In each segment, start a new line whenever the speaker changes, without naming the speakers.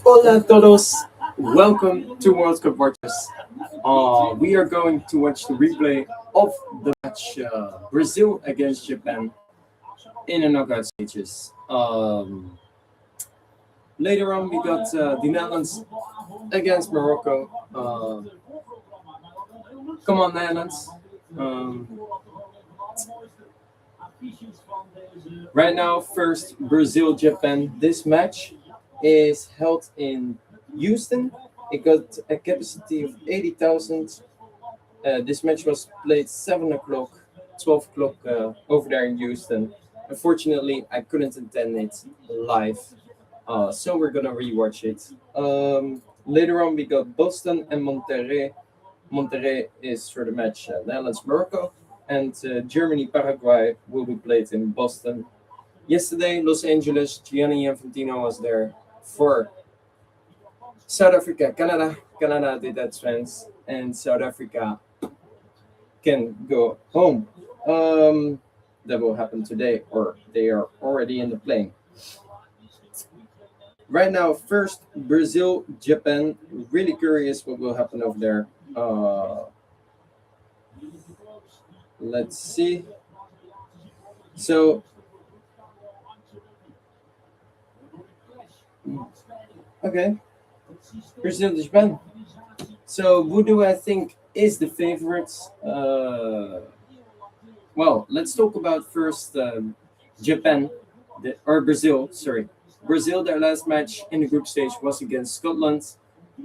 Hola a todos. Welcome to World Cup Watchers. We are going to watch the replay of the match Brazil against Japan in the knockout stages. Later on, we got the Netherlands against Morocco. Come on, Netherlands. Right now, first Brazil Japan. This match is held in Houston. It got a capacity of 80,000. This match was played 7 o'clock, 12 o'clock over there in Houston. Unfortunately, I couldn't attend it live, so we're gonna rewatch it. Later on, we got Boston and Monterrey. Monterrey is for the match Netherlands Morocco, and Germany Paraguay will be played in Boston. Yesterday, Los Angeles, Gianni Infantino was there for South Africa, Canada. Canada did that trans, and South Africa can go home. That will happen today, or they are already in the plane. Right now, first Brazil, Japan. Really curious what will happen over there. Let's see. So, okay, Brazil, Japan. So, who do I think is the favorites? Well, let's talk about first Japan, or Brazil, sorry. Brazil, their last match in the group stage was against Scotland.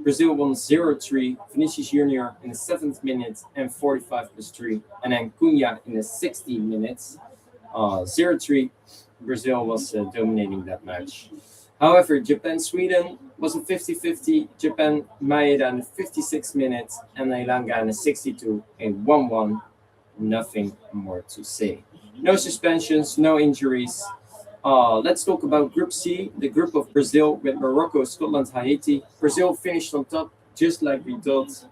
Brazil won 0-3, Vinicius Junior in the 7th minute and 45 plus 3, and then Cunha in the 60 minutes. 0-3, Brazil was dominating that match. However, Japan-Sweden was a 50-50. Japan Maeda in the 56 minutes and Elanga in the 62, a 1-1. Nothing more to say. No suspensions, no injuries. Let's talk about Group C, the group of Brazil with Morocco, Scotland, Haiti. Brazil finished on top, just like we thought.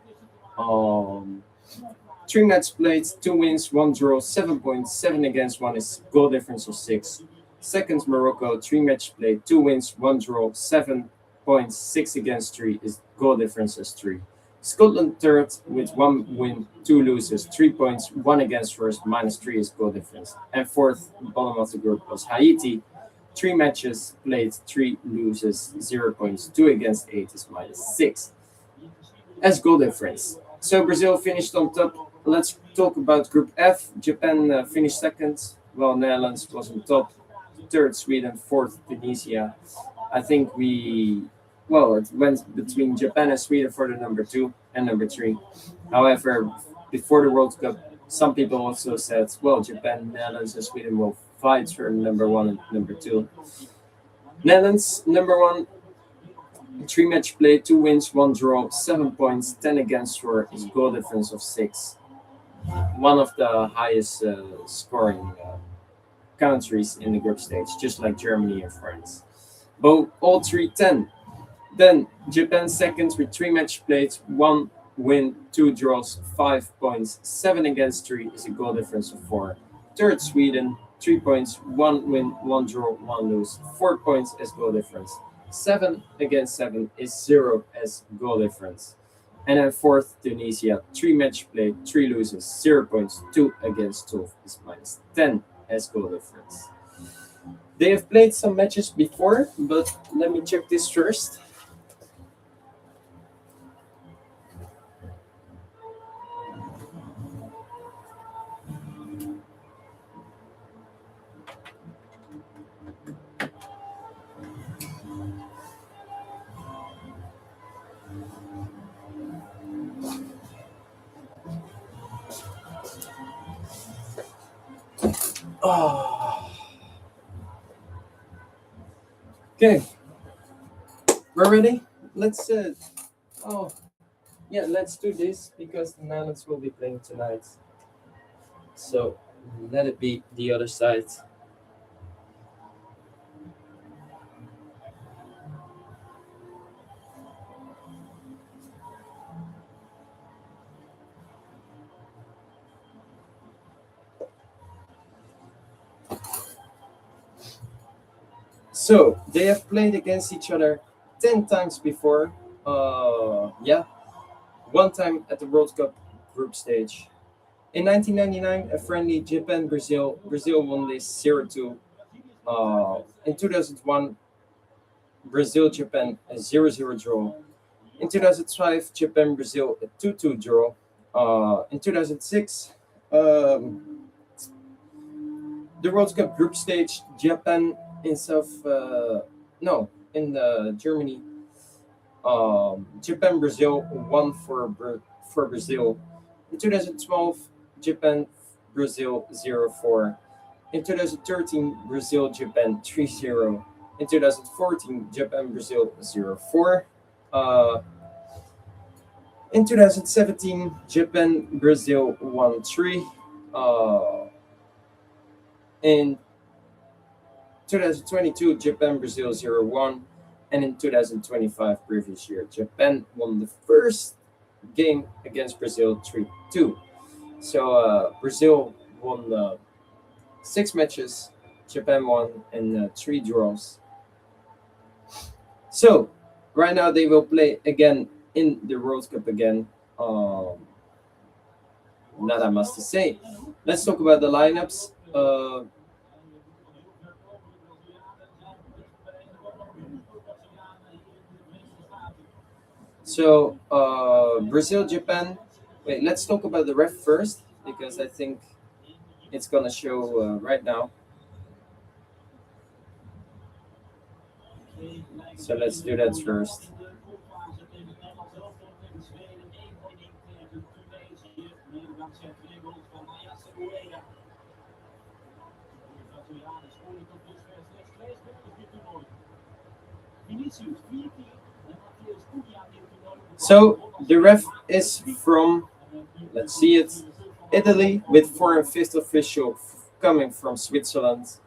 3 matches played, 2 wins, 1 draw, 7 points, 7 against 1 is goal difference of 6. Second, Morocco, 3 matches played, 2 wins, 1 draw, 7 points, 6 against 3 is goal difference is 3. Scotland third with 1 win, 2 losses, 3 points, 1 against first, -3 is goal difference. And fourth, bottom of the group was Haiti. 3 matches played, 3 losses, 0 points, 2 against 8 is -6 as goal difference. So Brazil finished on top. Let's talk about Group F. Japan finished second, while Netherlands was on top. Third, Sweden. Fourth, Tunisia. I think it went between Japan and Sweden for the number 2 and number 3. However, before the World Cup, some people also said, well, Japan, Netherlands, and Sweden will fight for number 1 and number 2. Netherlands, number 1, 3 match play, 2 wins, 1 draw, 7 points, 10 against 4 is goal difference of 6. One of the highest scoring countries in the group stage, just like Germany and France. Both all 3-10. Then Japan second with 3 match played, 1 win, 2 draws, 5 points, 7 against 3 is a goal difference of 4. Third, Sweden, 3 points, 1 win, 1 draw, 1 lose, 4 points as goal difference. 7 against 7 is 0 as goal difference. And then fourth, Tunisia, 3 match played, 3 losses, 0 points, 2 against 12 is -10 as goal difference. They have played some matches before, but let me check this first. Oh. Okay, we're ready. Let's let's do this because the Netherlands will be playing tonight. So let it be the other side. So they have played against each other 10 times before. Yeah, one time at the World Cup group stage. In 1999, a friendly Japan-Brazil. Brazil won this 0-2. In 2001, Brazil-Japan a 0-0 draw. In 2005, Japan-Brazil a 2-2 draw. In 2006, the World Cup group stage, Japan in no, in Germany. Japan Brazil won for Brazil. In 2012, Japan Brazil 0-4. In 2013, Brazil Japan 3-0. In 2014, Japan Brazil 0-4. In 2017, Japan Brazil 1-3. In 2022, Japan Brazil 0-1. And in 2025, previous year, Japan won the first game against Brazil 3-2. So Brazil won 6 matches, Japan won, and 3 draws. So right now they will play again in the World Cup again. Nada más to say. Let's talk about the lineups. So Brazil, Japan. Wait, let's talk about the ref first because I think it's gonna show right now. So let's do that first. So the ref is from, let's see it, Italy, with foreign fifth official coming from Switzerland.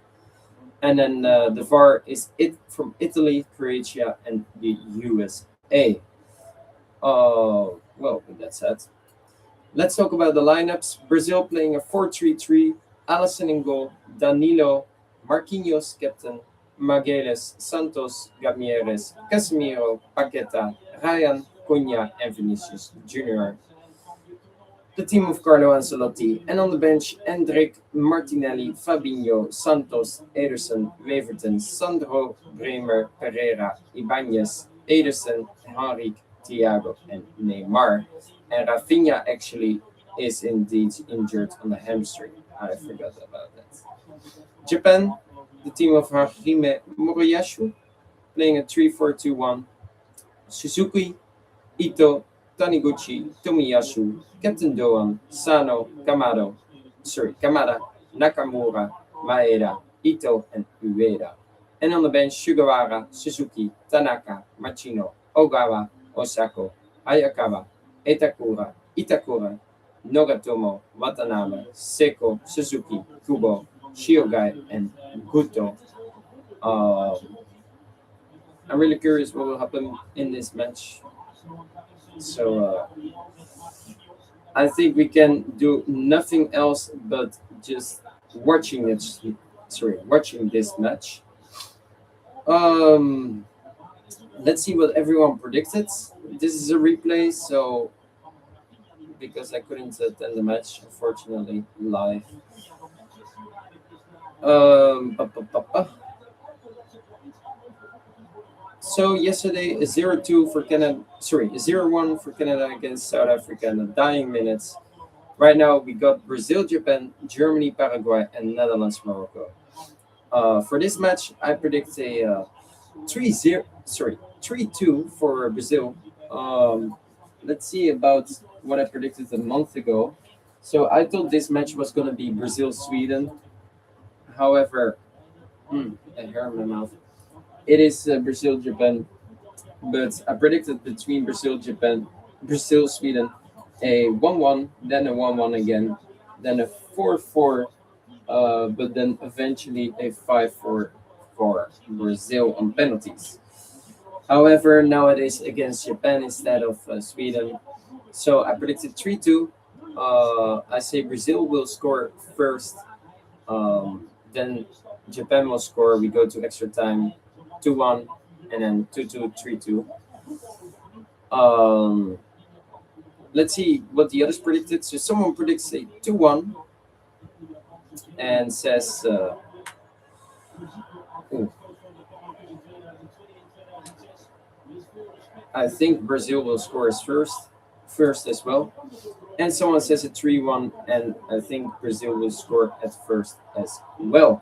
And then the VAR is from Italy, Croatia, and the USA. Well, with that said, let's talk about the lineups. Brazil playing a 4-3-3. Alisson in goal. Danilo, Marquinhos captain. Magalhães, Santos, Gamieres, Casemiro, Paqueta, Ryan, Cunha, and Vinicius Jr. The team of Carlo Ancelotti, and on the bench, Hendrik, Martinelli, Fabinho, Santos, Ederson, Weverton, Sandro, Bremer, Pereira, Ibanez, Ederson, Henrique, Thiago, and Neymar. And Rafinha actually is indeed injured on the hamstring. I forgot about that. Japan, the team of Hajime Moriyasu, playing a 3-4-2-1. Suzuki, Ito, Taniguchi, Tomiyasu, Captain Doan, Sano, Kamada, Nakamura, Maeda, Ito, and Ueda. And on the bench, Sugawara, Suzuki, Tanaka, Machino, Ogawa, Osako, Ayakawa, Itakura, Nogatomo, Watanabe, Seko, Suzuki, Kubo, Shiogai, and Guto. I'm really curious what will happen in this match. So I think we can do nothing else but just watching it. Watching this match. Let's see what everyone predicted. This is a replay, so because I couldn't attend the match, unfortunately, live. So yesterday, a 0-2 for Canada. Sorry, a 0-1 for Canada against South Africa in the dying minutes. Right now, we got Brazil, Japan, Germany, Paraguay, and Netherlands, Morocco. For this match, I predict a 3-2 for Brazil. Let's see about what I predicted a month ago. So I thought this match was going to be Brazil-Sweden. However, I hair in my mouth. It is Brazil-Japan, but I predicted between Brazil-Sweden, a 1-1, then a 1-1 again, then a 4-4, but then eventually a 5-4 for Brazil on penalties. However, nowadays against Japan instead of Sweden, so I predicted 3-2. I say Brazil will score first, then Japan will score. We go to extra time, 2-1, and then 2-2, 3-2. Let's see what the others predicted. So someone predicts a 2-1 and says, I think Brazil will score as first as well. And someone says a 3-1, and I think Brazil will score at first as well.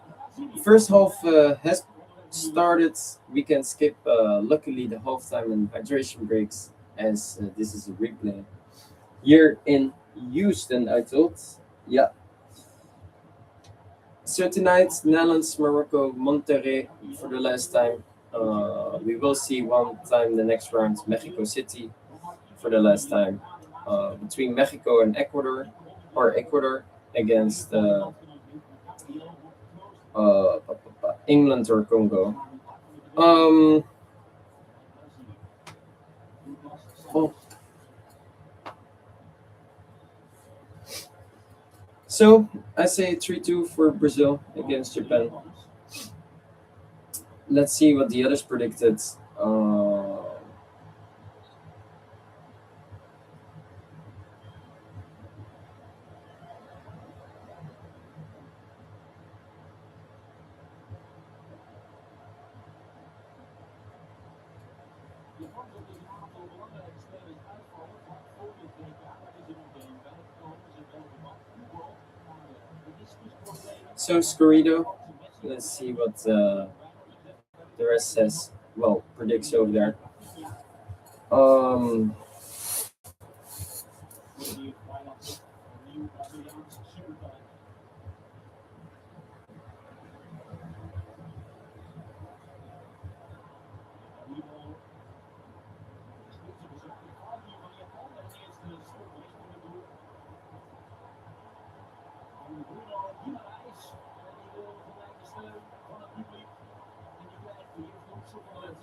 First half has started. We can skip, luckily, the halftime and hydration breaks, as this is a replay. Here in Houston, I thought. Yeah. So tonight, Netherlands, Morocco, Monterrey for the last time. We will see one time the next round, Mexico City for the last time. Between Mexico and Ecuador, or Ecuador against England or Congo. Oh. So I say 3-2 for Brazil against Japan. Let's see what the others predicted. So Scorrido, let's see what the rest says. Well, predicts over there.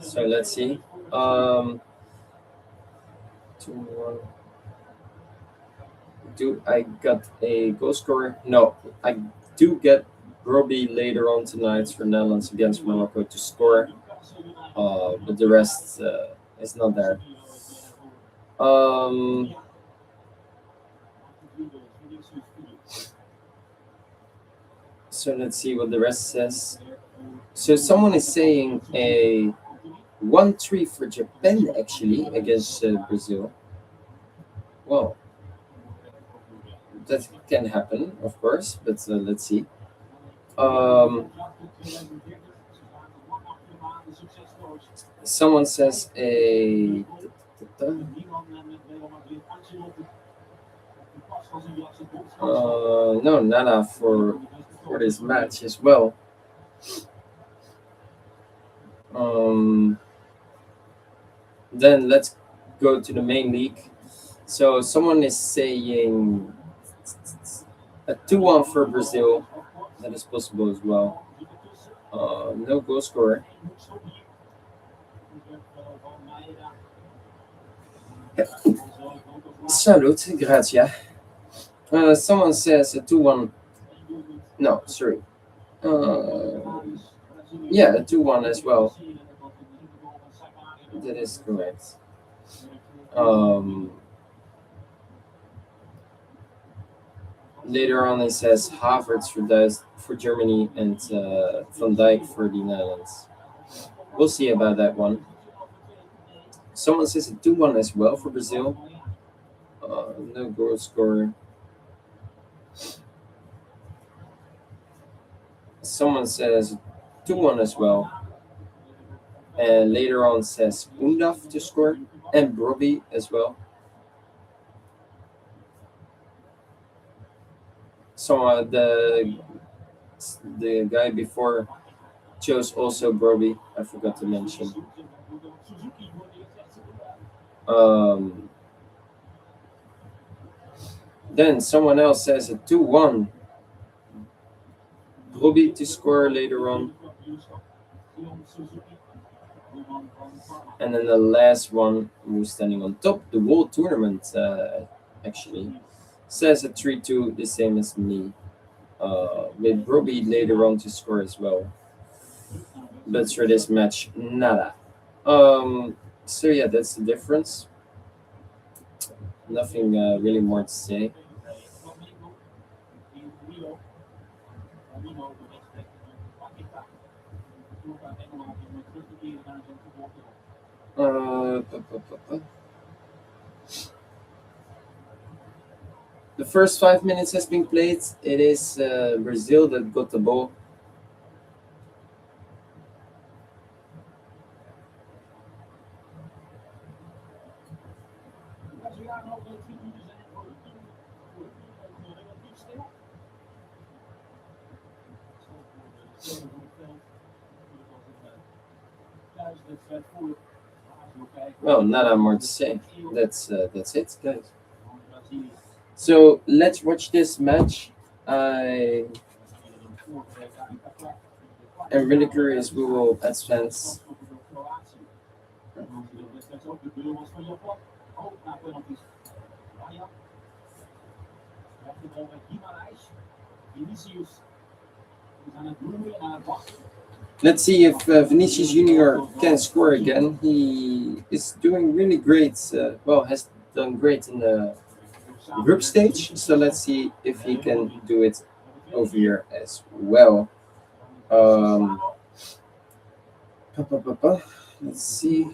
So let's see. 2-1. Do I got a goal scorer? No, I do get Robbie later on tonight for Netherlands against Morocco to score, but the rest is not there. So let's see what the rest says. So someone is saying a 1-3 for Japan actually against Brazil. Well, that can happen, of course, but let's see. Someone says a no, nada for this match as well. Then let's go to the main league. So someone is saying a 2-1 for Brazil. That is possible as well. No goal scorer. Salute, grazie. Someone says a 2-1. No, sorry. Yeah, a 2-1 as well. That is correct. Later on, he says Havertz for Germany and Van Dijk for the Netherlands. We'll see about that one. Someone says a 2-1 as well for Brazil. No goal scorer. Someone says 2-1 as well. And later on says Undaf to score and Brobbey as well. So the guy before chose also Brobbey. I forgot to mention. Then someone else says a 2-1. Brobbey to score later on. And then the last one, who's standing on top the whole tournament, actually, says a 3-2, the same as me. With Brobbey later on to score as well. But for this match, nada. So yeah, that's the difference. Nothing really more to say. Uh, pu- pu- pu- pu- the first 5 minutes has been played. It is Brazil that got the ball. Well, nada more to say. That's it, guys. So let's watch this match. I am really curious who will advance. Let's see if Vinicius Junior can score again. He is doing really great. Well, has done great in the group stage. So let's see if he can do it over here as well. Um, Let's see.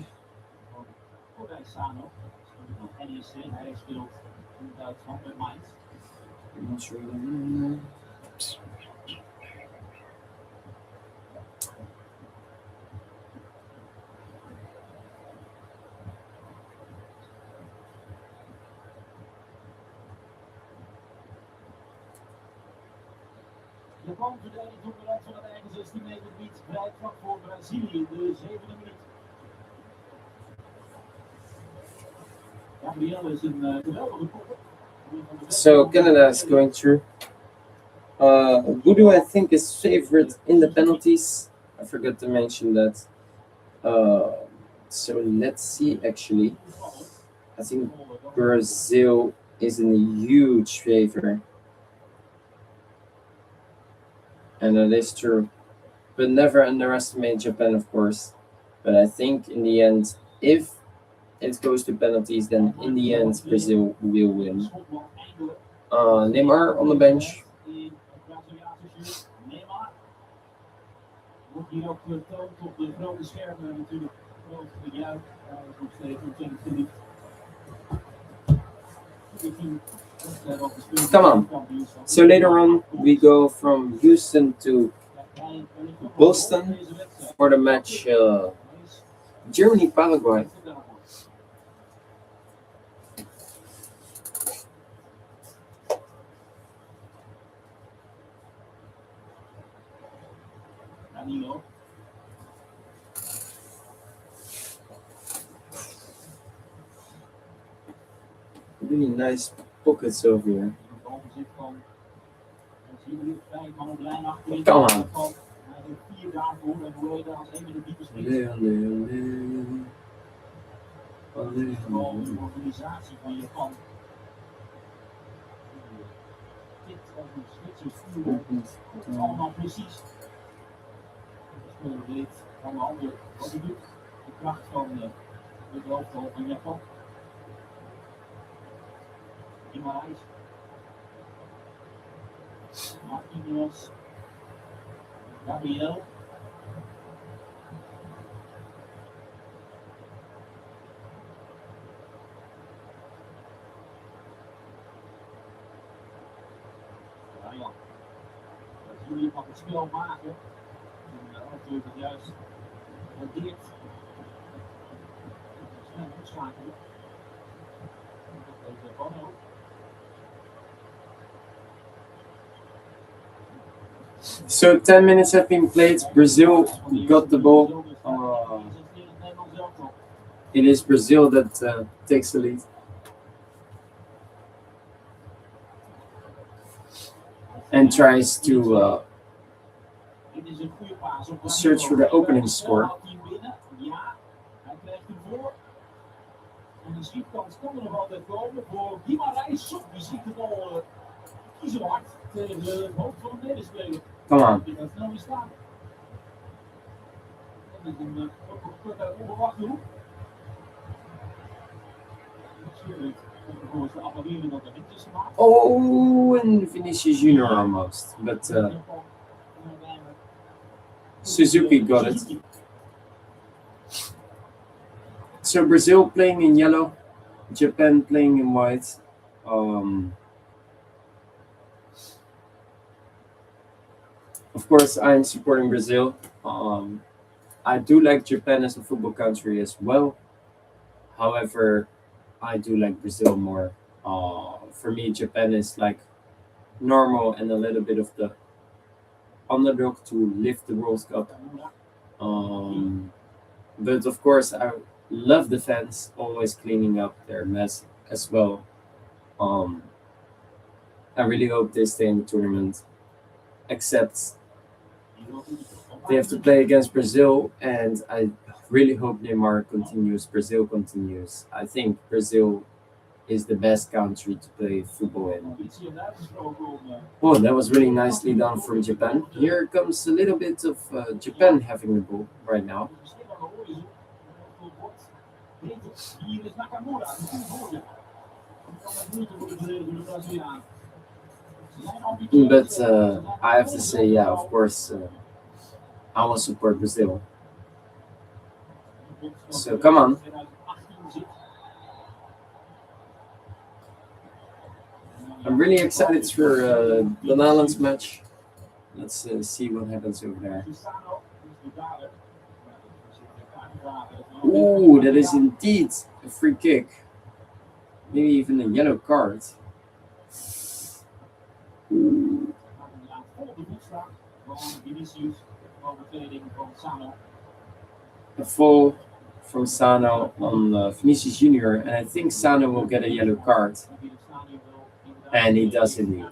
Japan verdedigt op de rand van het eigen 16 meter gebied. Vrij trap voor Brazilië in de 7e minuut. Gabriel is een geweldige kopper.
So Canada is going through. Who do I think is favorite in the penalties? I forgot to mention that. So let's see. Actually, I think Brazil is in a huge favor, and that is true. But never underestimate Japan, of course. But I think in the end, if it goes to penalties, then in the end Brazil will win. Neymar on the bench.
Wordt hier ook getoond op de grote schermen natuurlijk. Groot gejuich. Hij is nog steeds ontzettend geliefd.
Come on. So later on, we go from Houston to Boston for the match Germany-Paraguay.
Danilo.
Really nice pockets over here. Come on.
Organisatie van Japan. Dit is allemaal precies. De speler weet van de ander wat hij doet. De kracht van het hoofdrol van Japan. Guimarães. Marquinhos. Gabriel. Ja. Brazilië mag het spel maken. En natuurlijk het juist waardeert. Snel omschakelen. Dat heeft Japan ook.
So 10 minutes have been played. Brazil got the ball. It is Brazil that takes the lead. And tries to search for the opening score.
En de schiepkans kan er nog altijd komen voor Guimarães. Die ziet de bal kiezenhard tegen het hoofd van de medespeler.
Come on.
Die gaat snel weer staan. is een kort uit onverwachte hoek. Natuurlijk, volgens de applauderen dat er niet is gemaakt.
Oh, and Vinicius Junior almost, but Suzuki got it. So Brazil playing in yellow, Japan playing in white. Of course, I'm supporting Brazil. I do like Japan as a football country as well. However, I do like Brazil more. For me, Japan is like normal and a little bit of the underdog to lift the World Cup. But of course, I love the fans always cleaning up their mess as well. I really hope they stay in the tournament. Except they have to play against Brazil, and I really hope Neymar continues. Brazil continues. I think Brazil is the best country to play football in. Oh, that was really nicely done from Japan. Here comes a little bit of Japan having the ball right now. But I have to say, yeah, of course, I will support Brazil. So come on. I'm really excited for the Netherlands match. Let's see what happens over there. Ooh, that is indeed a free kick. Maybe even a yellow card. Ooh. A fall from Sano on Vinicius Junior, and I think Sano will get a yellow card. And he does indeed.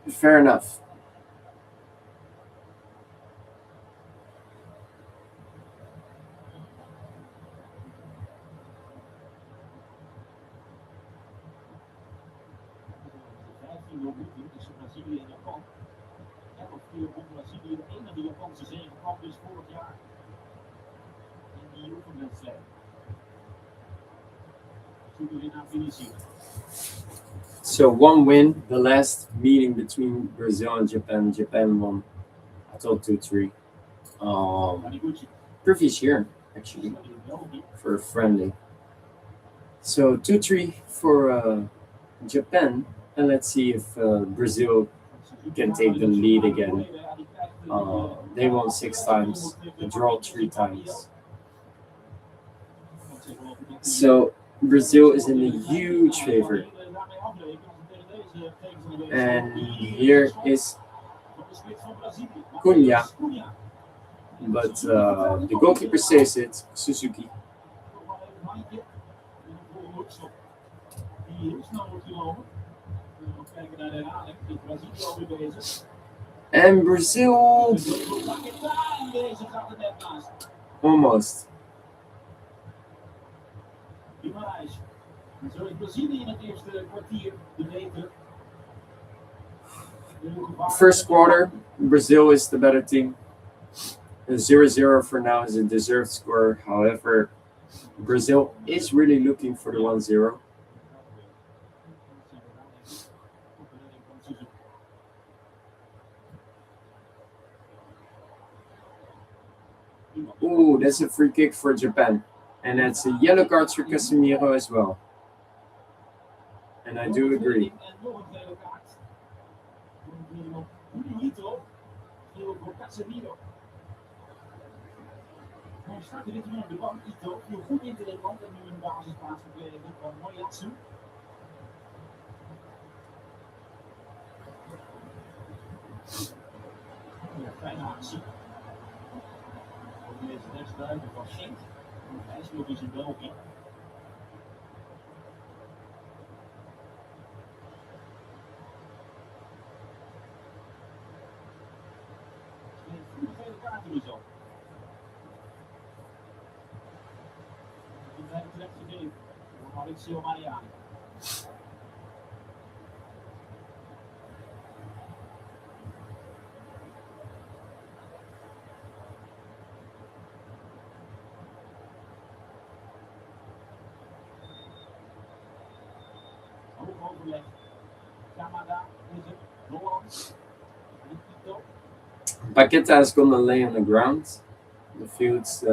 Fair enough. So one win, the last meeting between Brazil and Japan. Japan won, I told 2-3. Previous year, actually, for a friendly. So 2-3 for Japan, and let's see if Brazil can take the lead again. They won 6 times, they draw 3 times. So Brazil is in a huge favor. And here is Cunha. But the goalkeeper saves it, Suzuki. And Brazil almost. First quarter, Brazil is the better team. 0-0 for now is a deserved score. However, Brazil is really looking for the 1-0. Ooh, that's a free kick for Japan. And that's a yellow card for Casemiro as well. And I do agree.
overleg. Canada is het. Holland. Ito.
Paqueta has gonna lay on the ground. The field's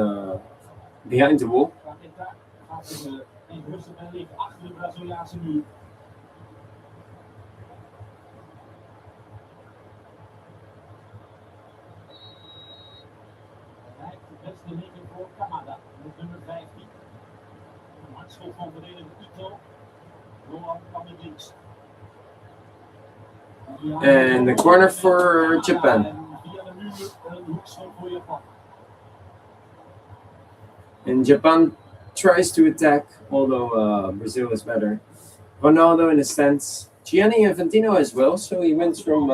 behind the wall.
Paqueta gaat even rustig en liggen achter de Braziliaanse muur. Hij heeft de beste liggen voor Canada. Met nummer 15. Een hardschot van verdediger Ito. Holland kan met links.
And the corner for Japan.
Via de muur een hoekschop voor Japan.
And Japan tries to attack, although Brazil is better. Ronaldo in the stands. Gianni Infantino as well, so he went from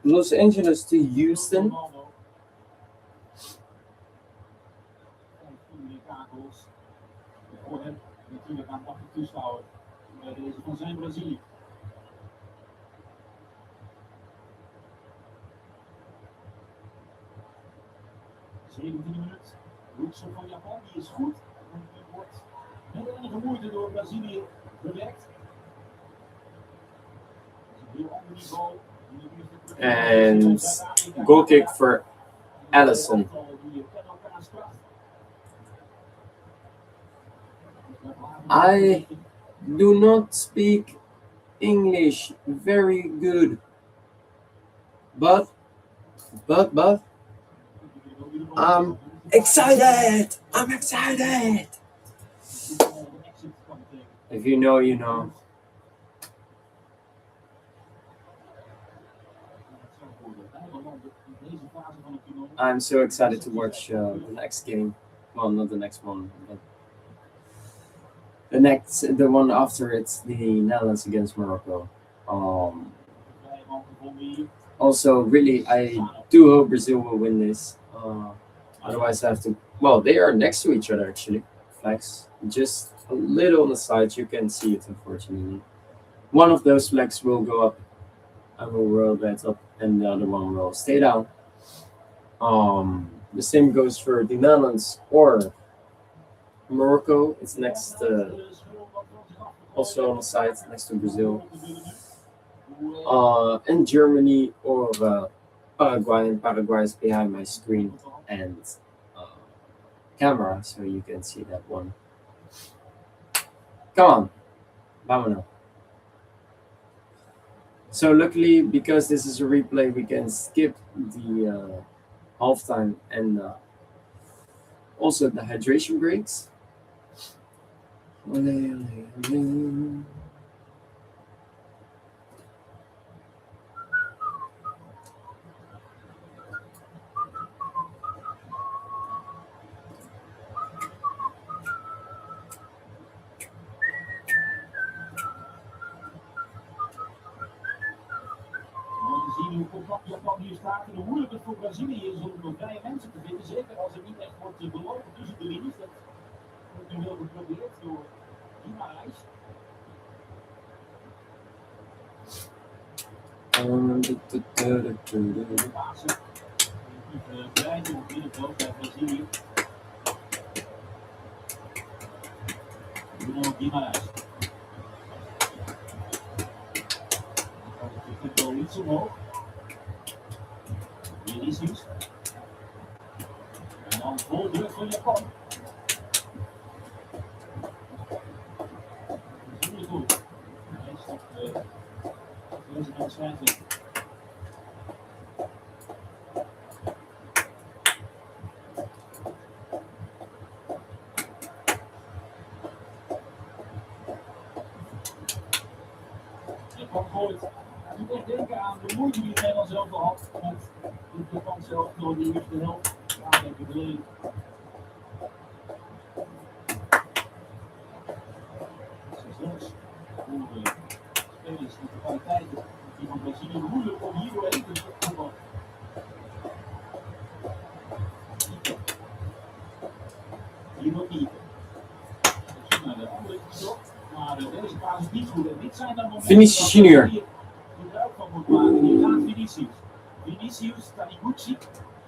Los Angeles to Houston.
Voor hem natuurlijk aan de toeschouwer. Deze van zijn Brazilië. Minuut. Hoekschop van Japan, die is goed. En die wordt met enige moeite door Brazilië bewerkt. Heel ander niveau.
And goal kick for Allison. I do not speak English very good, but I'm excited. I'm excited. If you know, you know. I'm so excited to watch the next game. Well, not the next one, but the one after it's the Netherlands against Morocco. Also, really, I do hope Brazil will win this. Otherwise, I have to. Well, they are next to each other actually. Flags just a little on the side. You can see it, unfortunately. One of those flags will go up. I will roll that up, and the other one will stay down. The same goes for the Netherlands or Morocco. It's next, also on the side next to Brazil. And Germany or Paraguay. And Paraguay is behind my screen and camera, so you can see that one. Come on, vámonos. So luckily, because this is a replay, we can skip the halftime and also the hydration breaks.
Hoe compact Japan hier staat en hoe moeilijk het voor Brazilië is om nog vrije mensen te vinden. Zeker als er niet echt wordt belopen tussen de linies. Dat wordt nu wel geprobeerd door Guimarães. Pasen. Breiden op middenveld bij Brazilië. Bruno Guimarães. Het wel iets omhoog. Vinicius. En dan vol druk van Japan. Dat is niet goed. Hij stapt deze wedstrijd in. Japan gooit. Je moet echt denken aan de moeite die Nederland zelf al had met de Japan zelf door die eerste helft. Ja, denk ik geleden. Zelfs voor de spelers met de kwaliteiten die van Brazilië moeilijk om hier doorheen te voetballen. Hier nog niet. Naar de andere kant. Maar deze paas is niet goed. En dit zijn dan momenten
Vinicius Junior.
Gebruik van moet maken. Hier gaat Vinicius. Vinicius, Taniguchi.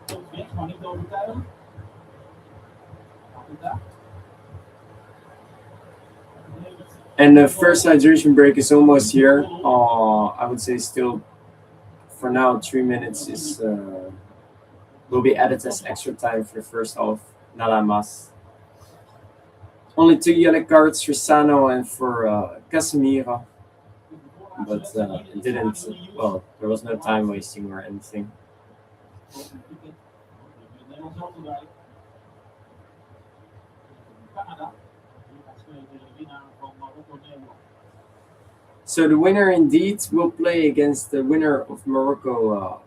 Komt weg, maar niet overtuigend. Paqueta. Levert
And the first hydration break is almost here. I would say still for now 3 minutes is will be added as extra time for the first half. Nada más. Only 2 yellow cards for Sano and for Casemiro, but it didn't. Well, there was no time wasting or anything. So the winner indeed will play against the winner of Morocco,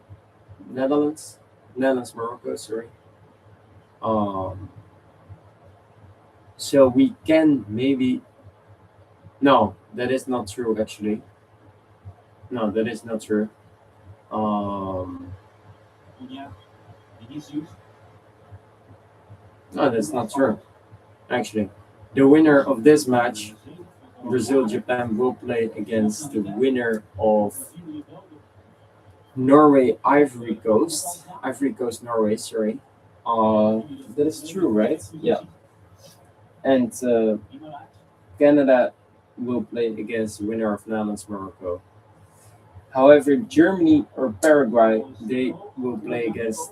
Netherlands, Morocco. Sorry. So we can maybe. No, that is not true. Actually, no, that is not true. No, that's not true. Actually, the winner of this match, Brazil Japan, will play against the winner of Norway Ivory Coast Norway. Sorry, that is true, right? Yeah, and Canada will play against the winner of Netherlands Morocco. However, Germany or Paraguay, they will play against.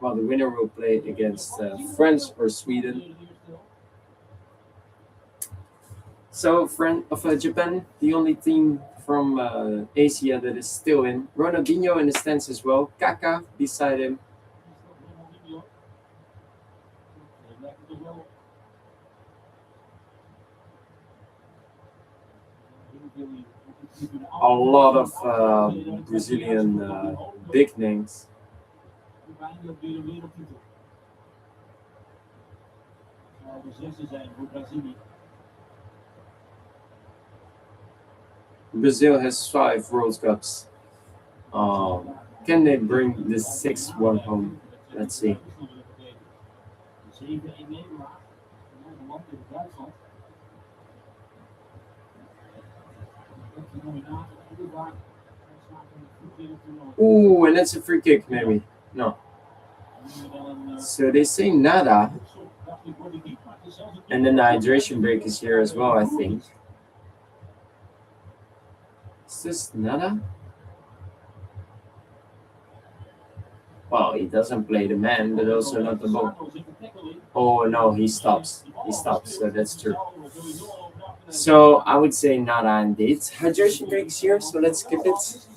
Well, the winner will play against France or Sweden. So, friend of Japan, the only team from Asia that is still in. Ronaldinho in the stands as well. Kaka beside him. A lot of Brazilian big names. Brazil has 5 World Cups. Can they bring the 6th one home? Let's see. Ooh, and that's a free kick, maybe. No. So they say nada. And then the hydration break is here as well, I think. Is this nada? Well, he doesn't play the man, but also not the ball. Oh no, he stops. So that's true. So I would say nada indeed. Hydration break is here, so let's skip it.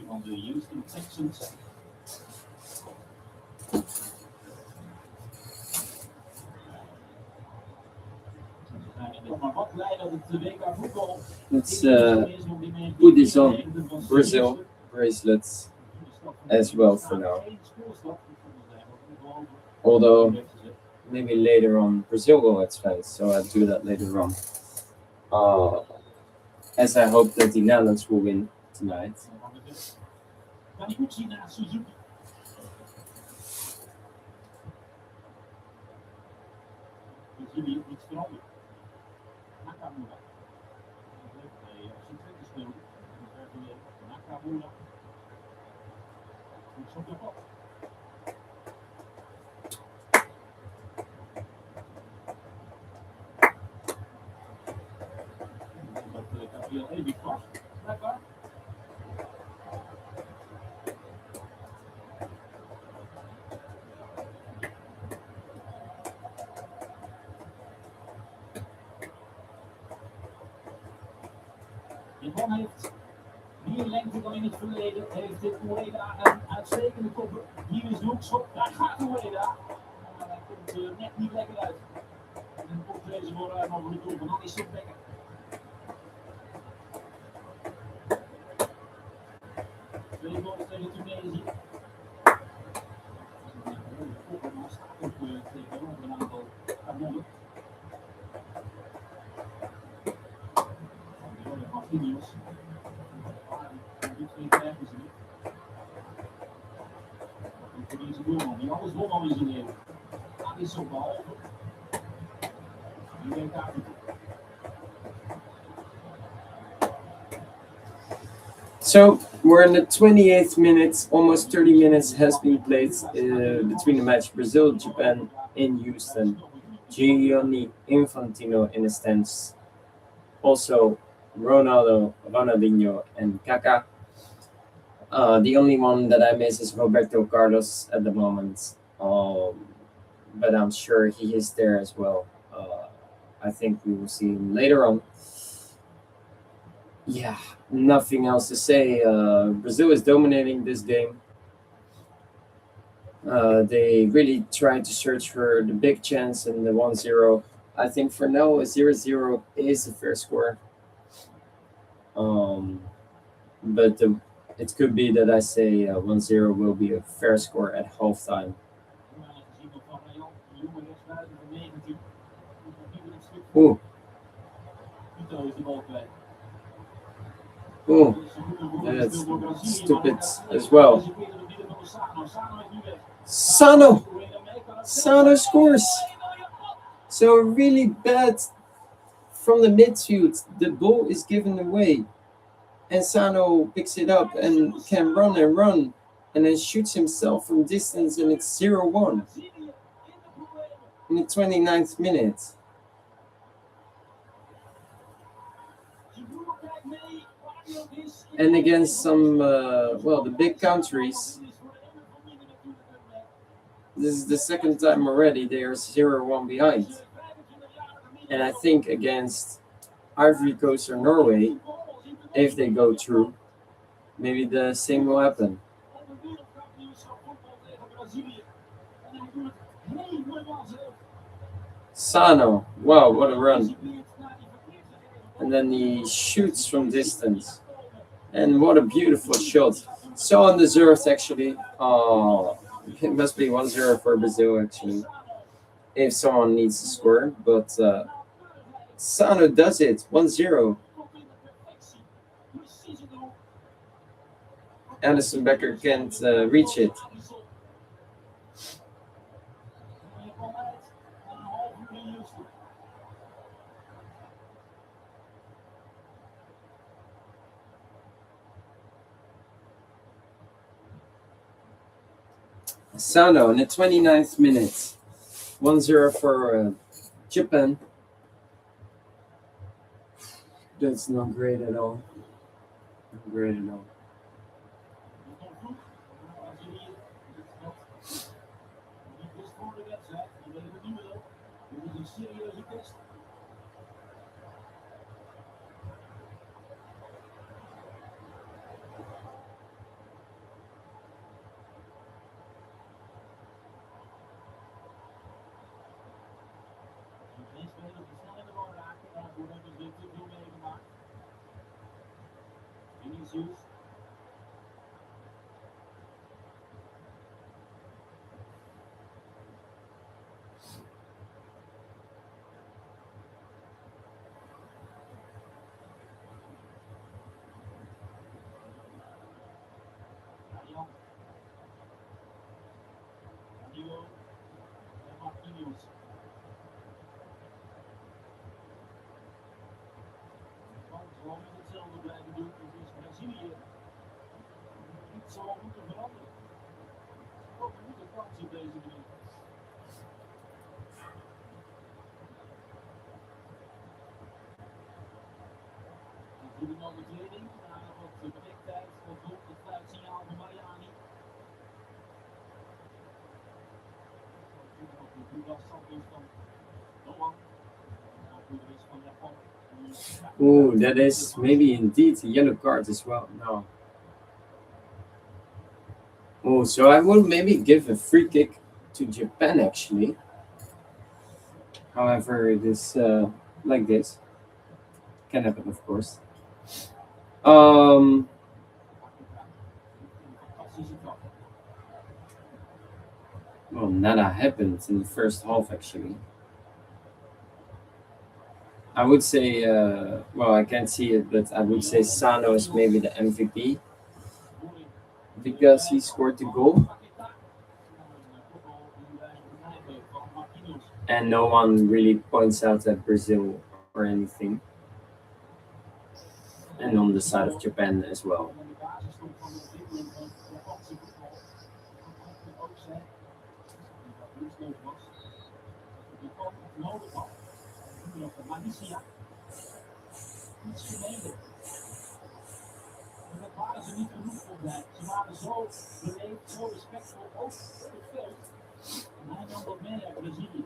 Van de Houston Texans.
Let's put this on Brazil bracelets as well for now. Although maybe later on Brazil will advance, so I'll do that later on. As I hope that the Netherlands will win tonight.
Man heeft meer lengte dan in het verleden. Heeft dit Ueda een uitstekende kopper. Hier is de hoekschop. Daar gaat Ueda. Maar hij komt net niet lekker uit. En dan komt deze voor nog een doel. Maar dan is het lekker. Twee goals tegen Tunesië. Kopper staat ook tegenover een aantal kanonnen. Marquinhos. Die alles won al in zijn leven. wisselbal. Die weet daar niet.
So we're in the 28th minute. Almost 30 minutes has been played between the match Brazil-Japan in Houston. Gianni Infantino in the stands. Also Ronaldo, Ronaldinho, and Kaká. The only one that I miss is Roberto Carlos at the moment. But I'm sure he is there as well. I think we will see him later on. Yeah, nothing else to say. Brazil is dominating this game. They really tried to search for the big chance in the 1-0. I think for now, a 0-0 is a fair score. But it could be that I say 1-0 will be a fair score at halftime. Ooh. Ooh, that's stupid as well. Sano scores. So really bad from the midfield. The ball is given away, and Sano picks it up and can run, and then shoots himself from distance, and it's 0-1 in the 29th minute. And against some, the big countries, this is the second time already they are 0-1 behind. And I think against Ivory Coast or Norway, if they go through, maybe the same will happen. Sano, wow, what a run. And then he shoots from distance. And what a beautiful shot. So undeserved, actually. It must be 1-0 for Brazil, actually, if someone needs to score. But Sano does it, 1-0. Anderson Becker can't reach it. Sano in the 29th minute. 1-0 for Japan. That's not great at all. Not great at all. Ooh, that is maybe indeed a yellow card as well. No. Oh, so I will maybe give a free kick to Japan, actually. However, it is like this. Can happen, of course. Well, nada happened in the first half, actually. I would say, I can't see it, but I would say Sano is maybe the MVP because he scored the goal. and no one really points out that Brazil or anything. And on the side of Japan as well.
En de basis stond van het Nederland van Japanse voetbal. Dat ook zei. Die wat doelstoot was. Die kwam het nodig had. Nu nog de Malicia. Iets gemeenlijk. En dat waren ze niet genoeg voor mij. Ze waren zo beleefd, zo respectvol, ook op het veld. En hij nam dat mee uit Brazilië.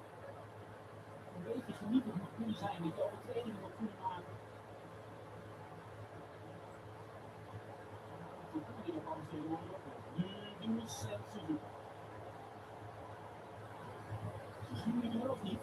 Een beetje genieten moet kunnen zijn, dat je ook de trainingen moet kunnen maken. Toen kunnen die Japanners tegenwoordig ook wel. Nu Lewis en Suzuka. Ze zien jullie er ook niet.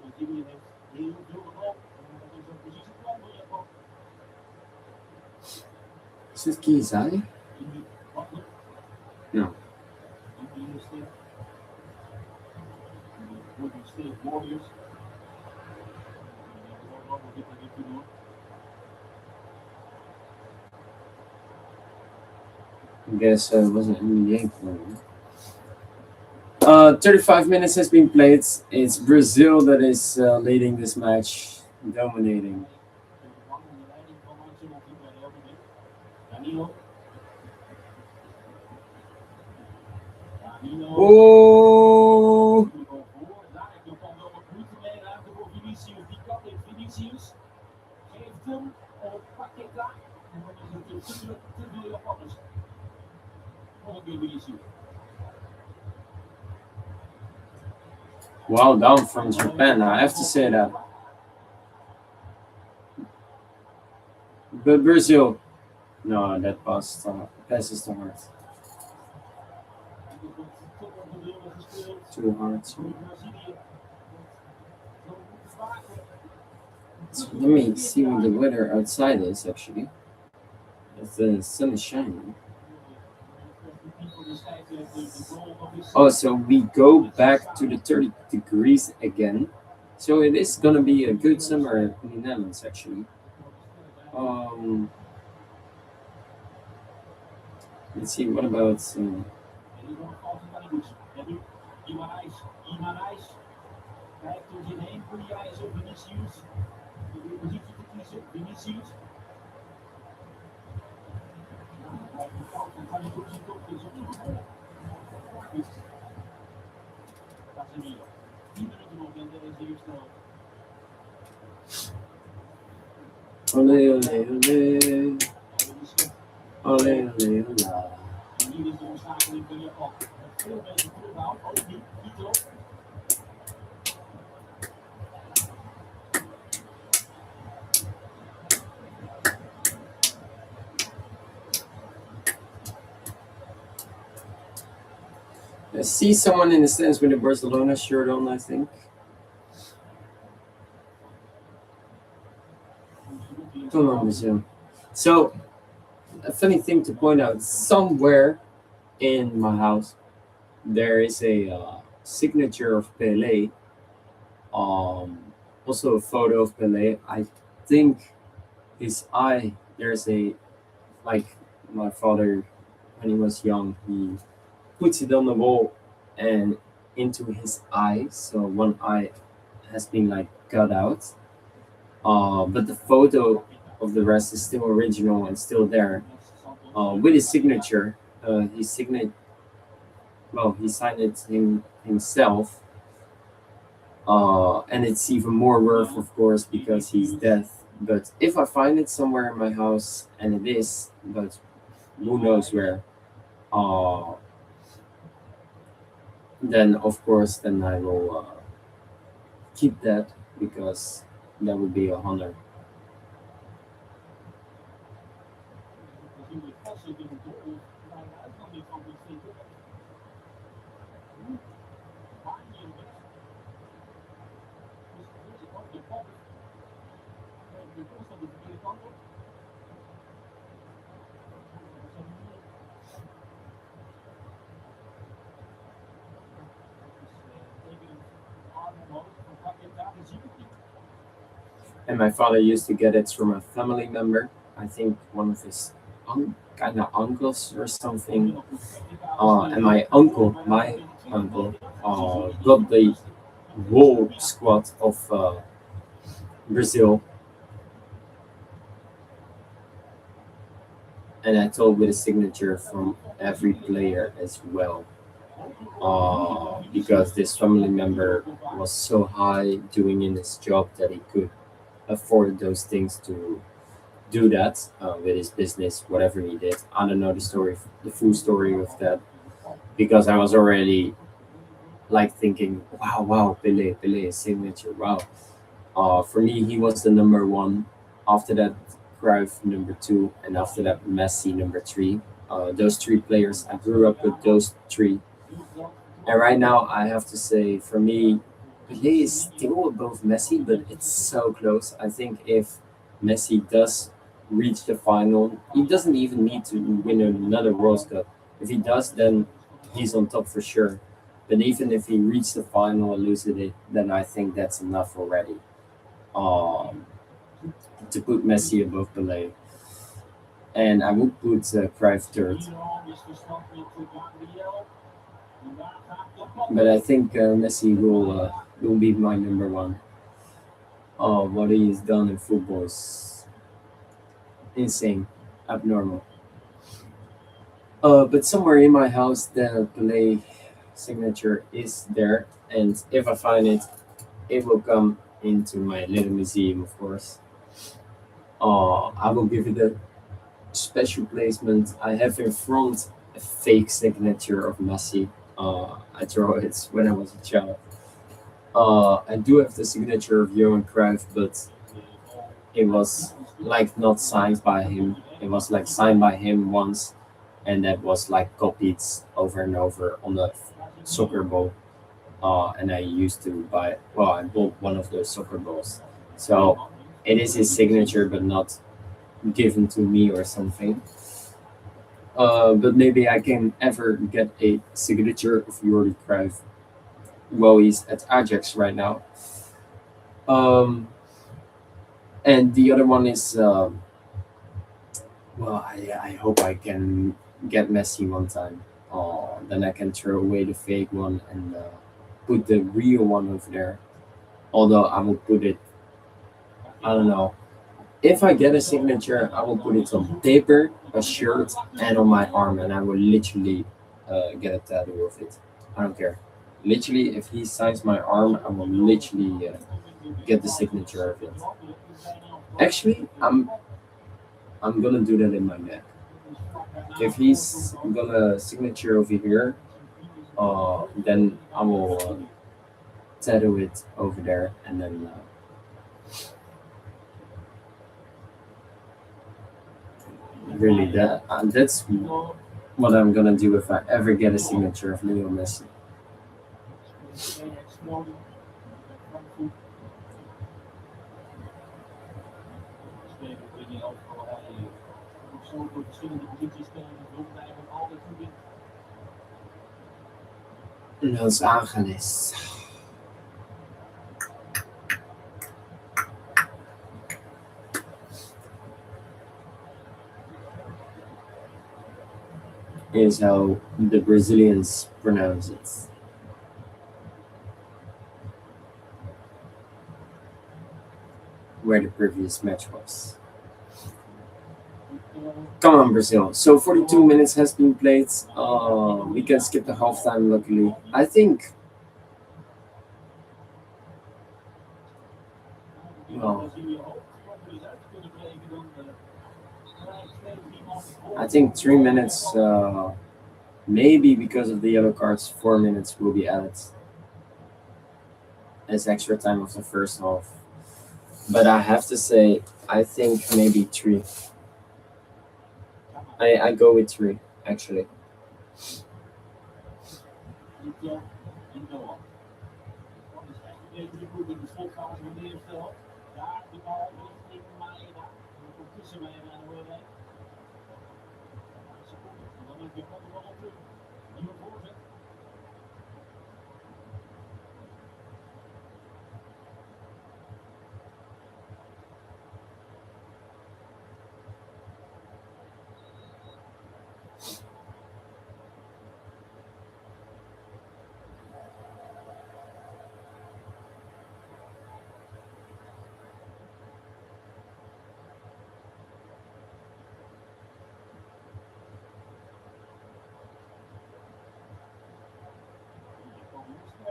Brazilië heeft heel veel gehoopt. En dat is ook precies het plan van Japan.
Is dit Kizai? No.
Die State. Golden State Warriors.
I guess it wasn't NBA player. 35 minutes has been played. It's Brazil that is leading this match, dominating. Oh!
Geeft hem op Paqueta. En dan is het natuurlijk te veel Japanners. Nog een keer Vinicius.
Well done from Japan, I have to say that. But Brazil, no, that pass is too hard. Too hard. So let me see what the weather outside is actually. If the sun is shining. Oh, so we go back to the 30 degrees again. So it is gonna be a good summer in the Netherlands actually. Let's see, what about
Kijkt om zich heen, Korea is op Vinicius. Die weer positie te kiezen, Vinicius. Bij de fout van Kalibuzi toch is op de Casemiro. 10 minuten nog in deze eerste helft.
Olé, olé, olé. Olé, olé, olé.
En hier is de omschakeling van Japan. Veel mensen terughouden, ook nu, Ito.
I see someone in the stands with a Barcelona shirt on, I think. Come on, Brazil. So, a funny thing to point out, somewhere in my house, there is a signature of Pelé. Also a photo of Pelé. I think his eye, there's a, like my father, when he was young, he puts it on the wall and into his eye, so one eye has been like cut out, but the photo of the rest is still original and still there, with his signature. He signed it himself, and it's even more worth, of course, because he's dead. But if I find it somewhere in my house, and it is, but who knows where, then of course then I will keep that, because that would be a honor. And my father used to get it from a family member. I think one of his kind of uncles or something. And my uncle, got the whole squad of Brazil, and I told with a signature from every player as well. Because this family member was so high doing in his job that he could afford those things to do that with his business, whatever he did. I don't know the full story of that, because I was already like thinking, wow, wow, Pele, signature, wow. For me, he was the number one. After that, Cruyff number two, and after that, Messi number three. Those three players, I grew up with those three. And right now, I have to say, for me, Pelé is still above Messi, but it's so close. I think if Messi does reach the final, he doesn't even need to win another World Cup. If he does, then he's on top for sure. But even if he reaches the final and loses it, then I think that's enough already. Um, to put Messi above Pelé, and I would put Cruyff third. But I think Messi will be my number one. What he's done in football is insane, abnormal. But somewhere in my house, the Pelé signature is there, and if I find it, it will come into my little museum, of course. I will give it a special placement. I have in front a fake signature of Messi. I draw it when I was a child. I do have the signature of Johan Cruyff, but it was like not signed by him. It was like signed by him once, and that was like copied over and over on a soccer ball. And I used to buy. Well, I bought one of those soccer balls, so it is his signature, but not given to me or something. But maybe I can ever get a signature of Jordi Cruyff. Well, he's at Ajax right now. Um, and the other one is, well, I hope I can get Messi one time. Then I can throw away the fake one and put the real one over there. Although I will put it, I don't know. If I get a signature, I will put it on paper, a shirt, and on my arm, and I will literally get a tattoo of it. I don't care. Literally, if he signs my arm, I will literally get the signature of it. Actually, I'm gonna do that in my neck. If he's gonna signature over here, then I will tattoo it over there, and then really that's what I'm gonna do if I ever get a signature of Leo Messi. Los Angeles is how the Brazilians pronounce it. Where the previous match was. Come on, Brazil. So 42 minutes has been played. We can skip the halftime, luckily. Well, I think 3 minutes, maybe because of the yellow cards, 4 minutes will be added as extra time of the first half. But I have to say, I think maybe three. I go with three, actually.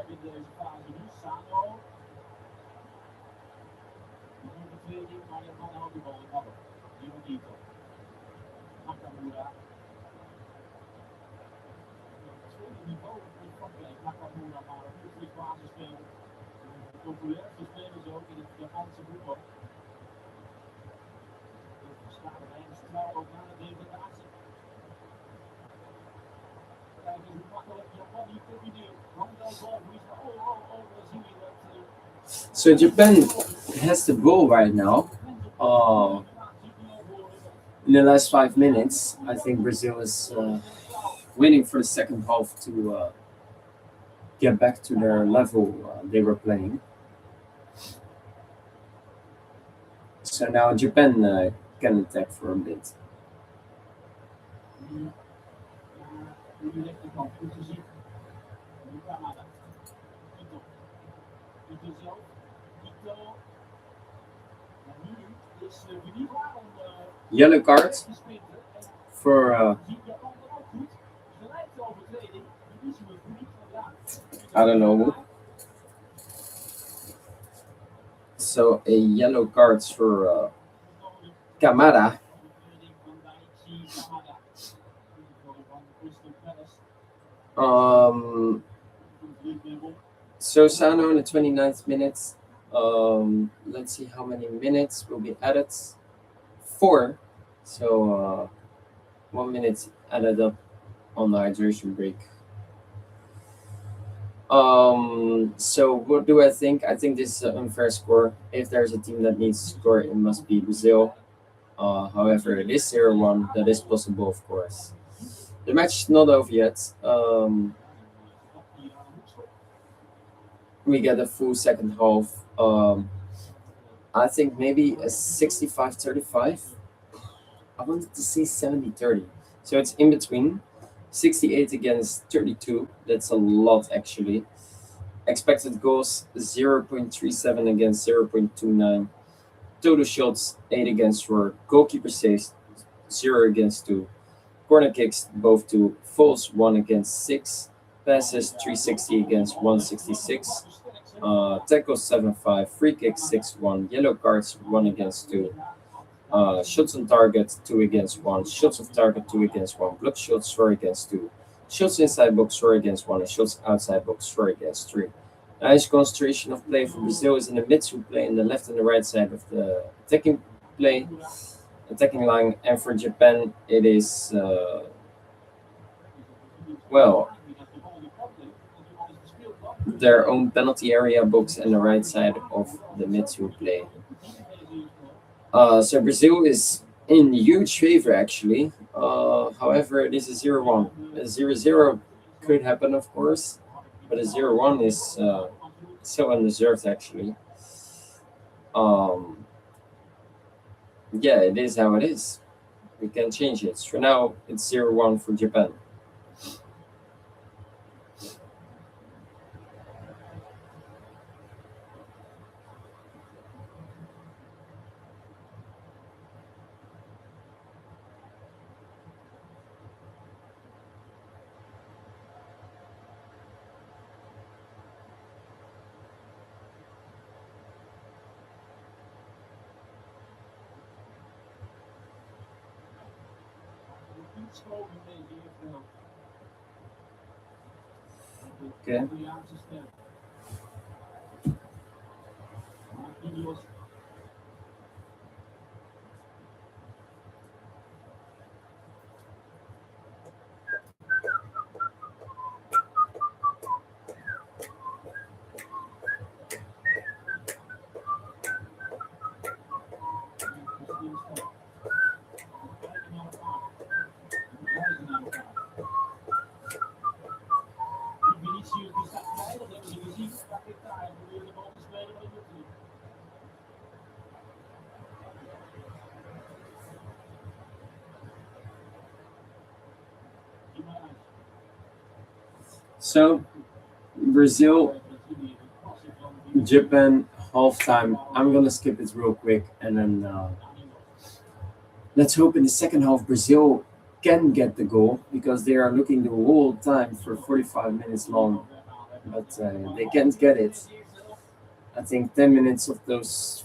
in deze fase nu. Sano. Een overtreding, maar de man houdt de bal in handen. Dionito. Nakamura. Het tweede niveau van Frankrijk. Nakamura, maar een uiterlijk basisspeler. De populairste spelers ook in het Japanse voetbal. De schade weinig trouw ook na de degradatie. Kijk eens hoe makkelijk Japan hier combineert. Handel balverlies, maar dan zie je dat...
So Japan has the ball right now. In the last 5 minutes, I think Brazil is waiting for the second half to get back to their level they were playing. So now Japan can attack for a bit. Yellow card for I don't know. So a yellow card for Kamara. So Sano in the 29th minute. Let's see how many minutes will be added. 4. So 1 minute added up on the hydration break. So what do I think? I think this is an unfair score. If there's a team that needs to score, it must be Brazil. However, it is 0-1. That is possible, of course. The match is not over yet. We get a full second half. I think maybe a 65-35. I wanted to see 70-30. So it's in between. 68 against 32. That's a lot, actually. Expected goals 0.37 against 0.29. Total shots 8 against 4. Goalkeeper saves 0 against 2. Corner kicks both 2. Fouls 1 against 6. Passes 360 against 166. Tackles 7-5. Free kicks 6-1. Yellow cards 1 against 2. Shots on target 2 against 1. Shots off target 2 against 1. Block shots 4 against 2. Shots inside box 4 against 1. And shots outside box 4 against 3. Nice concentration of play for Brazil is in the midfield play in the left and the right side of the attacking line. And for Japan, it is their own penalty area box and the right side of the midfield play. So Brazil is in huge favor, actually. However, it is a 0-1. A 0-0 could happen, of course, but a 0-1 is so undeserved, actually. Yeah, it is how it is. We can change it. For now, it's 0-1 for Japan. Okay. So, Brazil, Japan, halftime. I'm going to skip it real quick. And then let's hope in the second half Brazil can get the goal, because they are looking the whole time for 45 minutes long but they can't get it. I think 10 minutes of those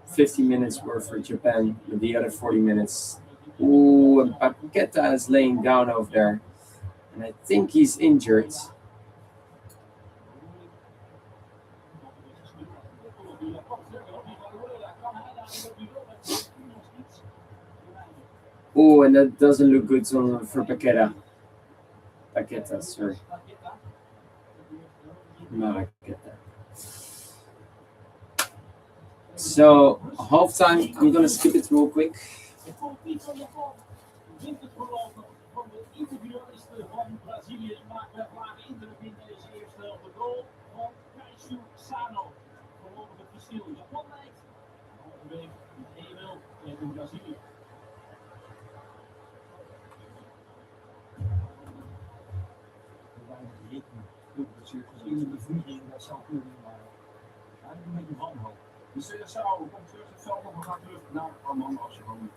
50 minutes were for Japan, but the other 40 minutes. Ooh, and Paqueta is laying down over there, and I think he's injured. Oh, and that doesn't look good for Paqueta. Paqueta, sorry. Paqueta. So, halftime, I'm gonna skip it real quick.
Het komt niet van Japan. Wint het voorlopig van de individualisten van Brazilië. Maakt een lage indruk in deze eerste helft. De goal van Kaishu Sano. Voorlopig het verschil. Japan leidt. Volgende week 1-0 tegen Brazilië. Weinig ritme. In de bevlieging, dat zou kunnen, maar eigenlijk een beetje wanhoop. De Seleção komt terug het veld op en gaat terug naar Armand Asjeman.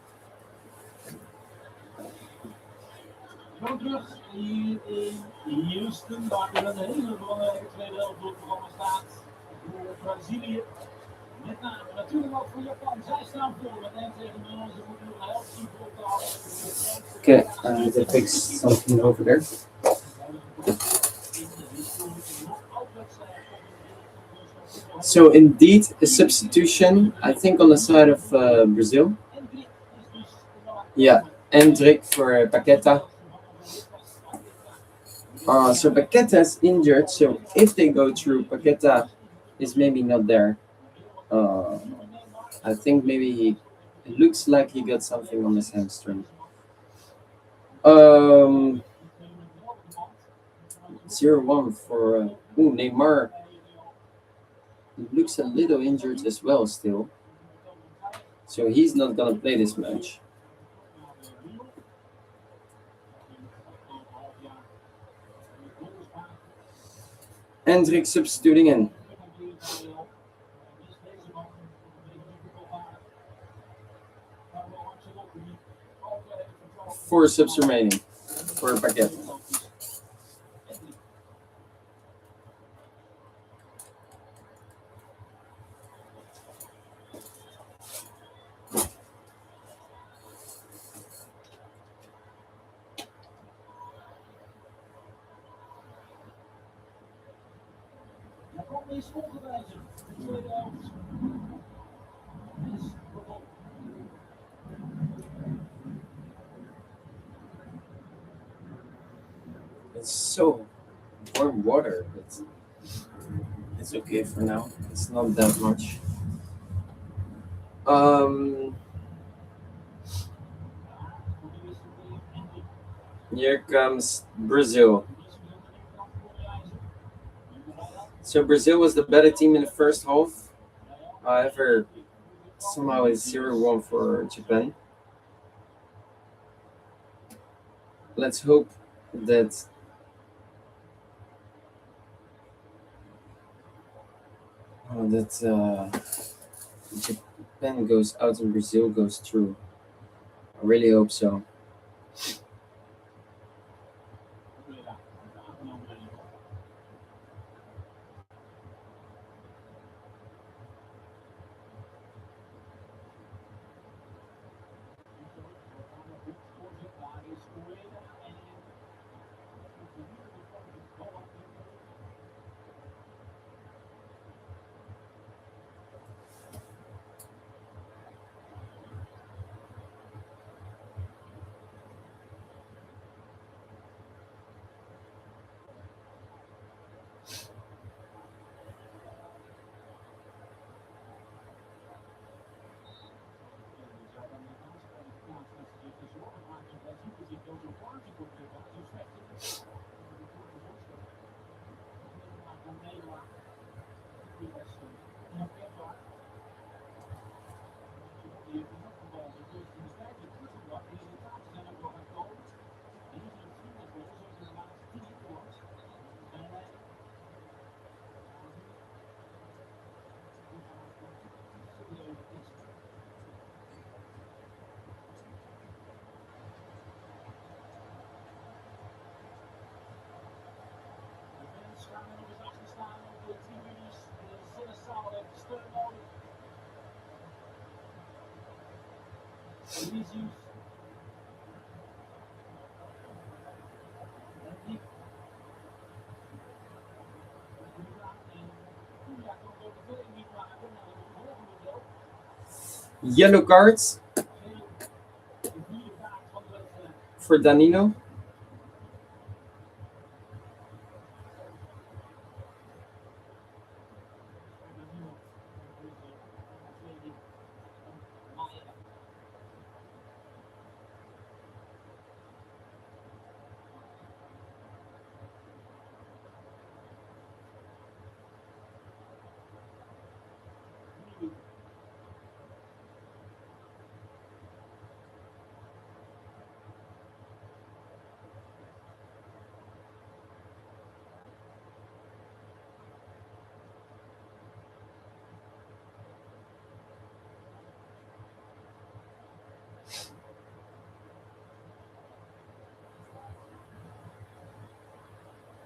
Gewoon terug hier in Houston, waar er een hele belangrijke tweede helft door het programma staat voor Brazilië. Met name natuurlijk ook voor Japan. Zij staan voor met 1 tegen 0. Ze moeten nog een helft zien voor te houden.
Okay, they fixed something over there. So indeed, a substitution, I think, on the side of Brazil. Yeah, Hendrik for Paqueta. So Paqueta is injured, so if they go through, Paqueta is maybe not there. I think maybe it looks like he got something on his hamstring. 0-1 for Neymar. He looks a little injured as well still. So he's not gonna play this match. Hendrik substituting in. 4 subs remaining for Paqueta.
Is ongewijzigd. De tweede helft is begonnen.
It's so warm water, but it's okay for now. It's not that much. Here comes Brazil. So Brazil was the better team in the first half. However, somehow it's 0-1 for Japan. Let's hope that Japan goes out and Brazil goes through. I really hope so.
Vinicius. En Cunha kan de overwinning niet maken naar de volgende deel.
Yellow cards
De vierde kaart van de wedstrijd.
for Danilo.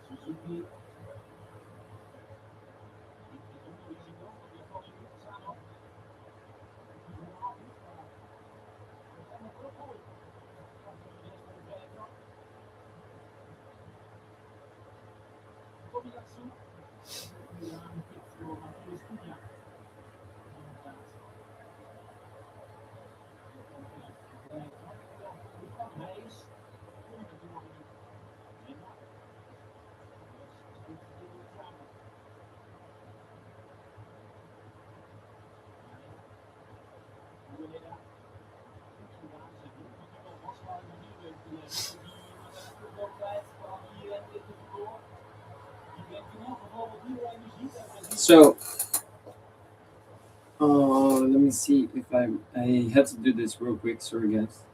Suzuki. Risico, die van de Sano. Tomiyasu. Voor Matthias Cunha. Hij is
So, let me see if I had to do this real quick. Sorry, guys.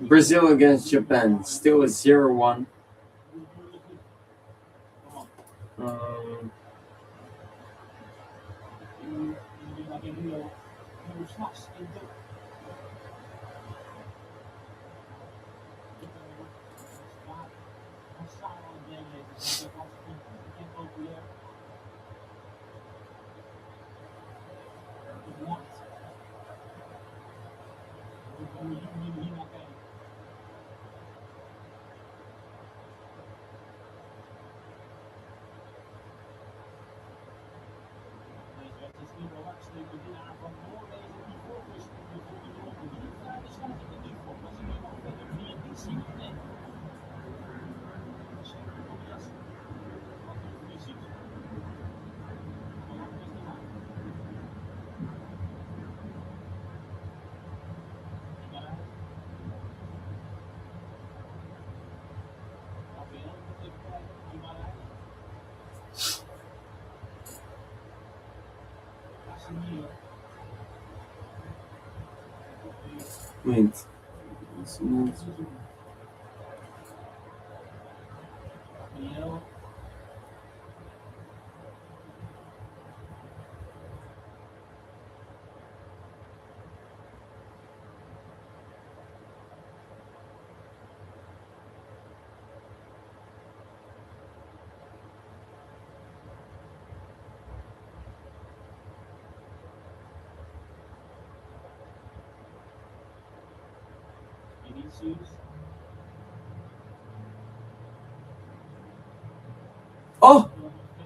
Brazil against Japan, still a 0-1. Wait.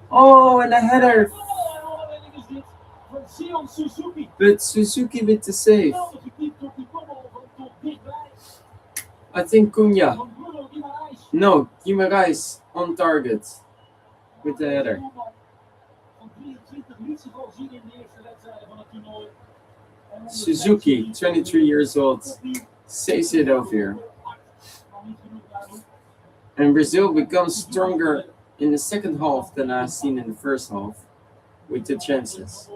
Oh, and a header. But Suzuki with the save. I think Cunha. No, Guimaraes on target with the header. Suzuki, 23 years old, saves it over here. And Brazil becomes stronger in the second half than I've seen in the first half with the chances.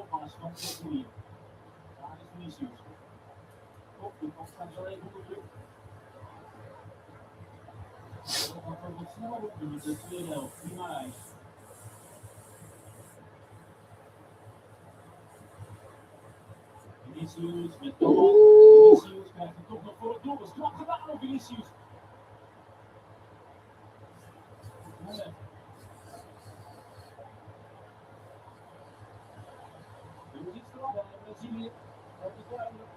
Vinicius met Vinicius krijgt hem toch nog voor het doel. Dat is knap gedaan door Vinicius. Brazilië. Dat is duidelijk.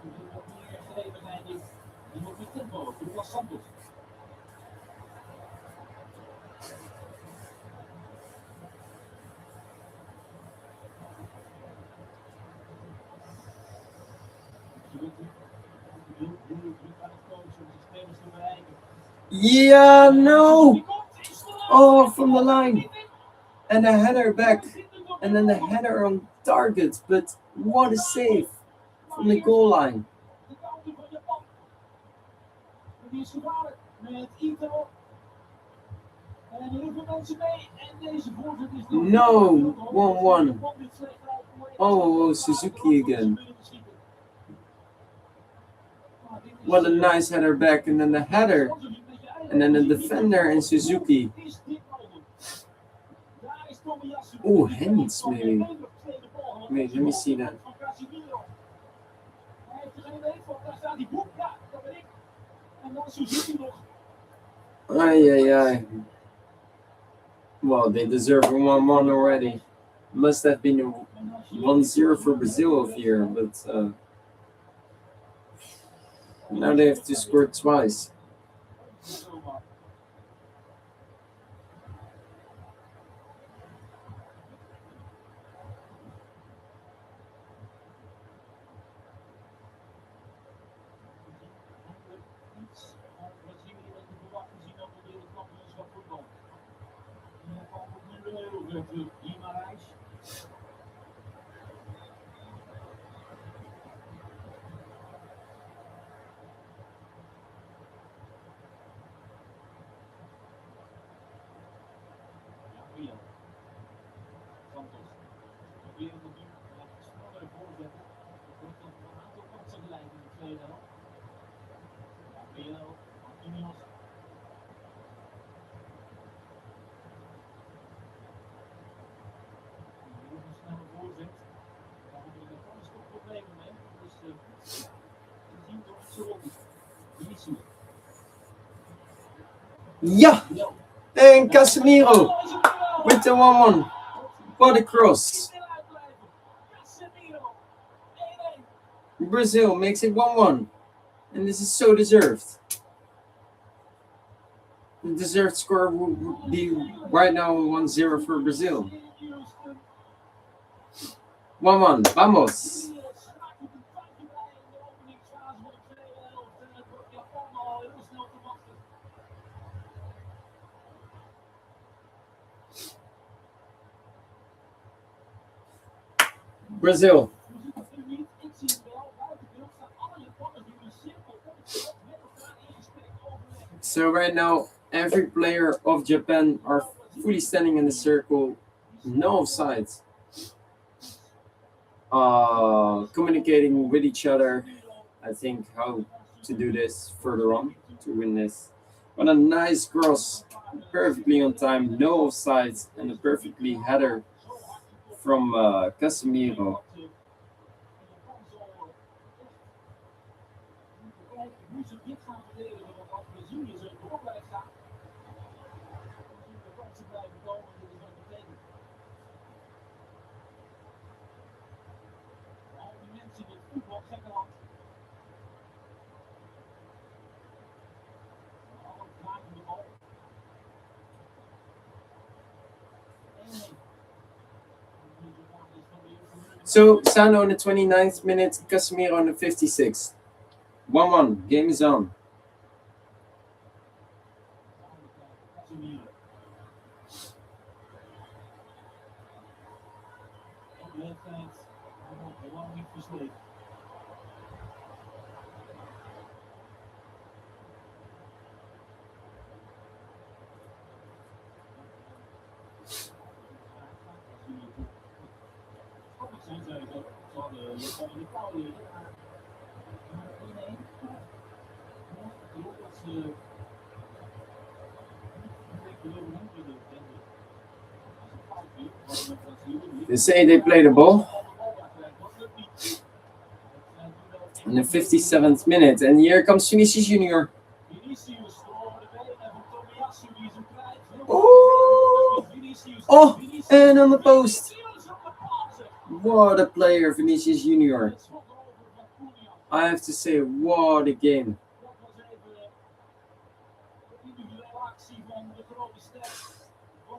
Er moet wat meer gegeven zijn dit. Er moet meer tempo. Douglas Santos.
Yeah, no. Oh, from the line. And a header back. And then the header on target. But what a save from the goal line. No, 1-1. Oh, Suzuki again. What a nice header back, and then the header, and then the defender and Suzuki. Oh, hands maybe. Wait, let me see that. Ay, ay, ay. Well, they deserve a 1-1 already. Must have been a 1-0 for Brazil over here, but now they have to score twice. Yeah, and Casemiro with the 1-1. What a cross. Brazil makes it 1-1. And this is so deserved. The deserved score would be right now 1-0 for Brazil. 1-1. Vamos. Brazil. So right now, every player of Japan are fully standing in the circle, no offsides. Communicating with each other, I think, how to do this further on to win this. What a nice cross, perfectly on time, no offsides, and a perfectly header from Casemiro. So, Sano in the 29th minute, Casemiro in the 56th. 1-1, game is on. They say they play the ball in the 57th minute, and here comes Vinicius Junior. Oh! Oh, and on the post. What a player, Vinicius Junior. I have to say, what a game.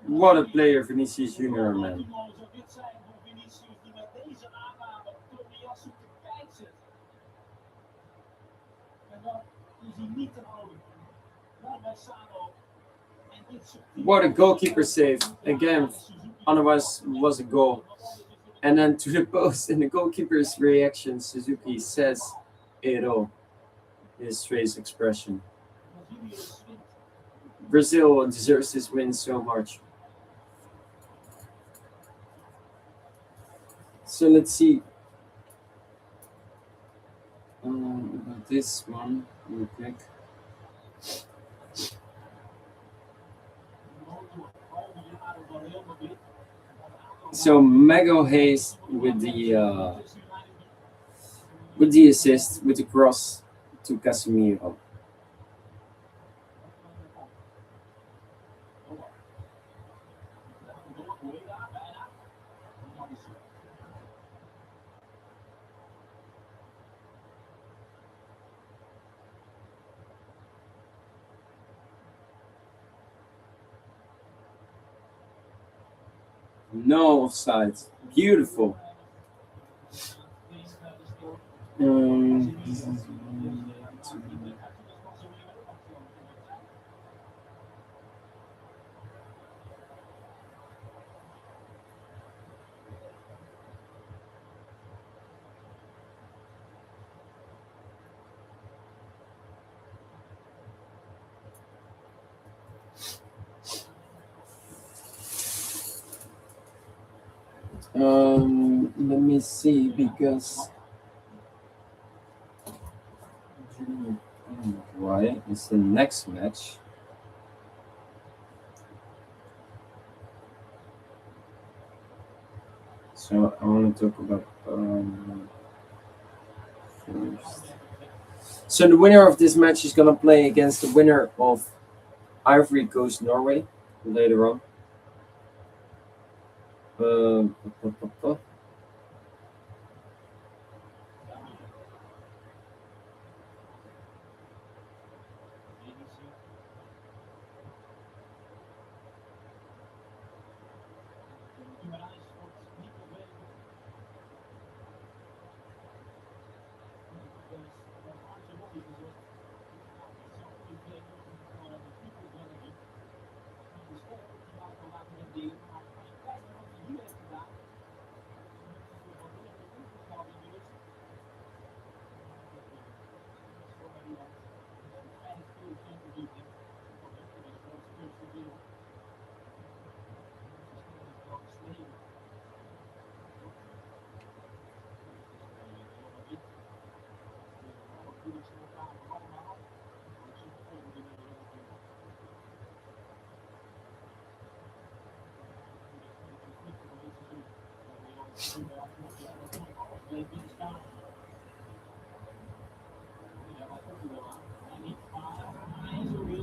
What a player, Vinicius Junior, man. What a goalkeeper save. Again, otherwise was a goal. And then to the post, and the goalkeeper's reaction, Suzuki says it all. His face expression. Brazil deserves this win so much. So let's see. About this one, real quick. So Mago Hayes with the assist, with the cross to Casemiro. No offside. Beautiful. Let me see, because why it's the next match. So I want to talk about first. So the winner of this match is gonna play against the winner of Ivory Coast Norway later on.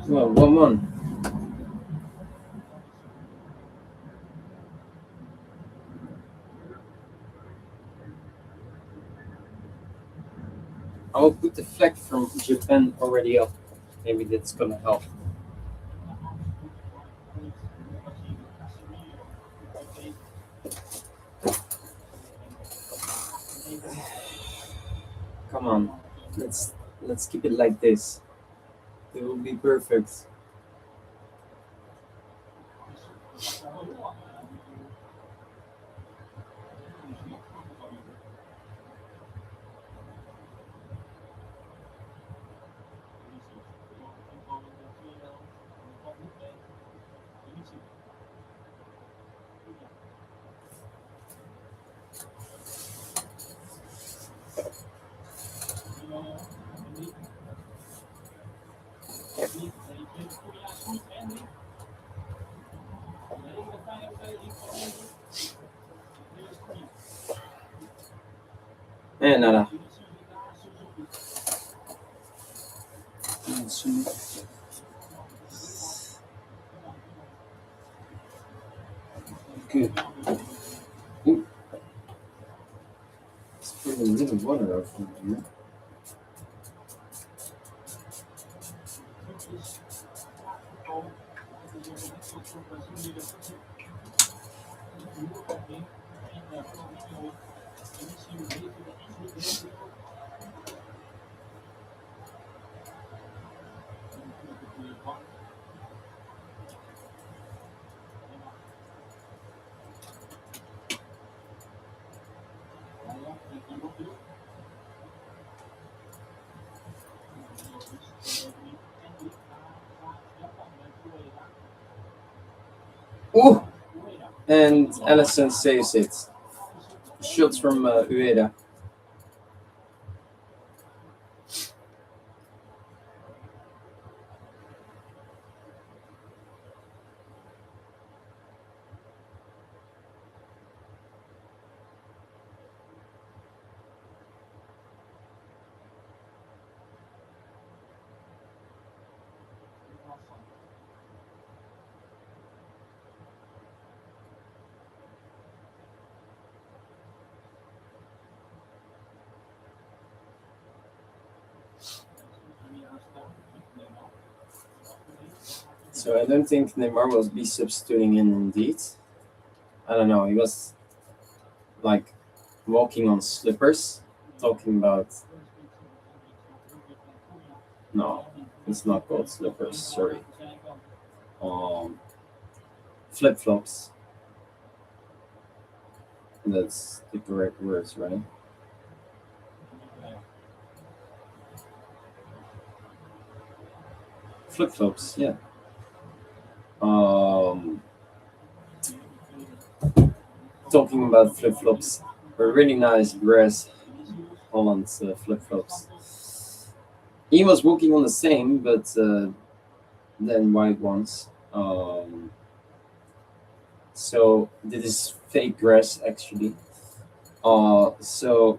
Well, 1-1. I will put the flag from Japan already up. Maybe that's gonna help. Come on, let's keep it like this. It will be perfect. Nada. Good. Ooh. Let's put a little water over here. Ooh! And Allison saves it. Shots from Ueda. So I don't think Neymar will be substituting in indeed. I don't know. He was like walking on slippers, talking about. No, it's not called slippers. Sorry. Flip flops. That's the correct words, right? Flip flops. Yeah. Talking about flip flops. A really nice grass Holland flip flops. He was walking on the same, but then white ones. So this is fake grass actually. So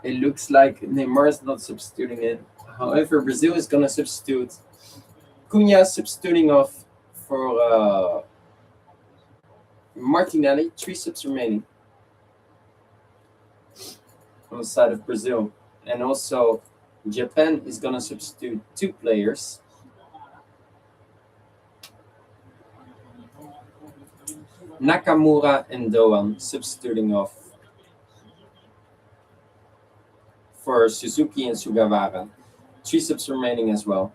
it looks like Neymar is not substituting it. However, Brazil is gonna substitute. Cunha substituting off for Martinelli. 3 subs remaining on the side of Brazil, and also Japan is gonna substitute 2 players. Nakamura and Doan substituting off for Suzuki and Sugawara. 3 subs remaining as well.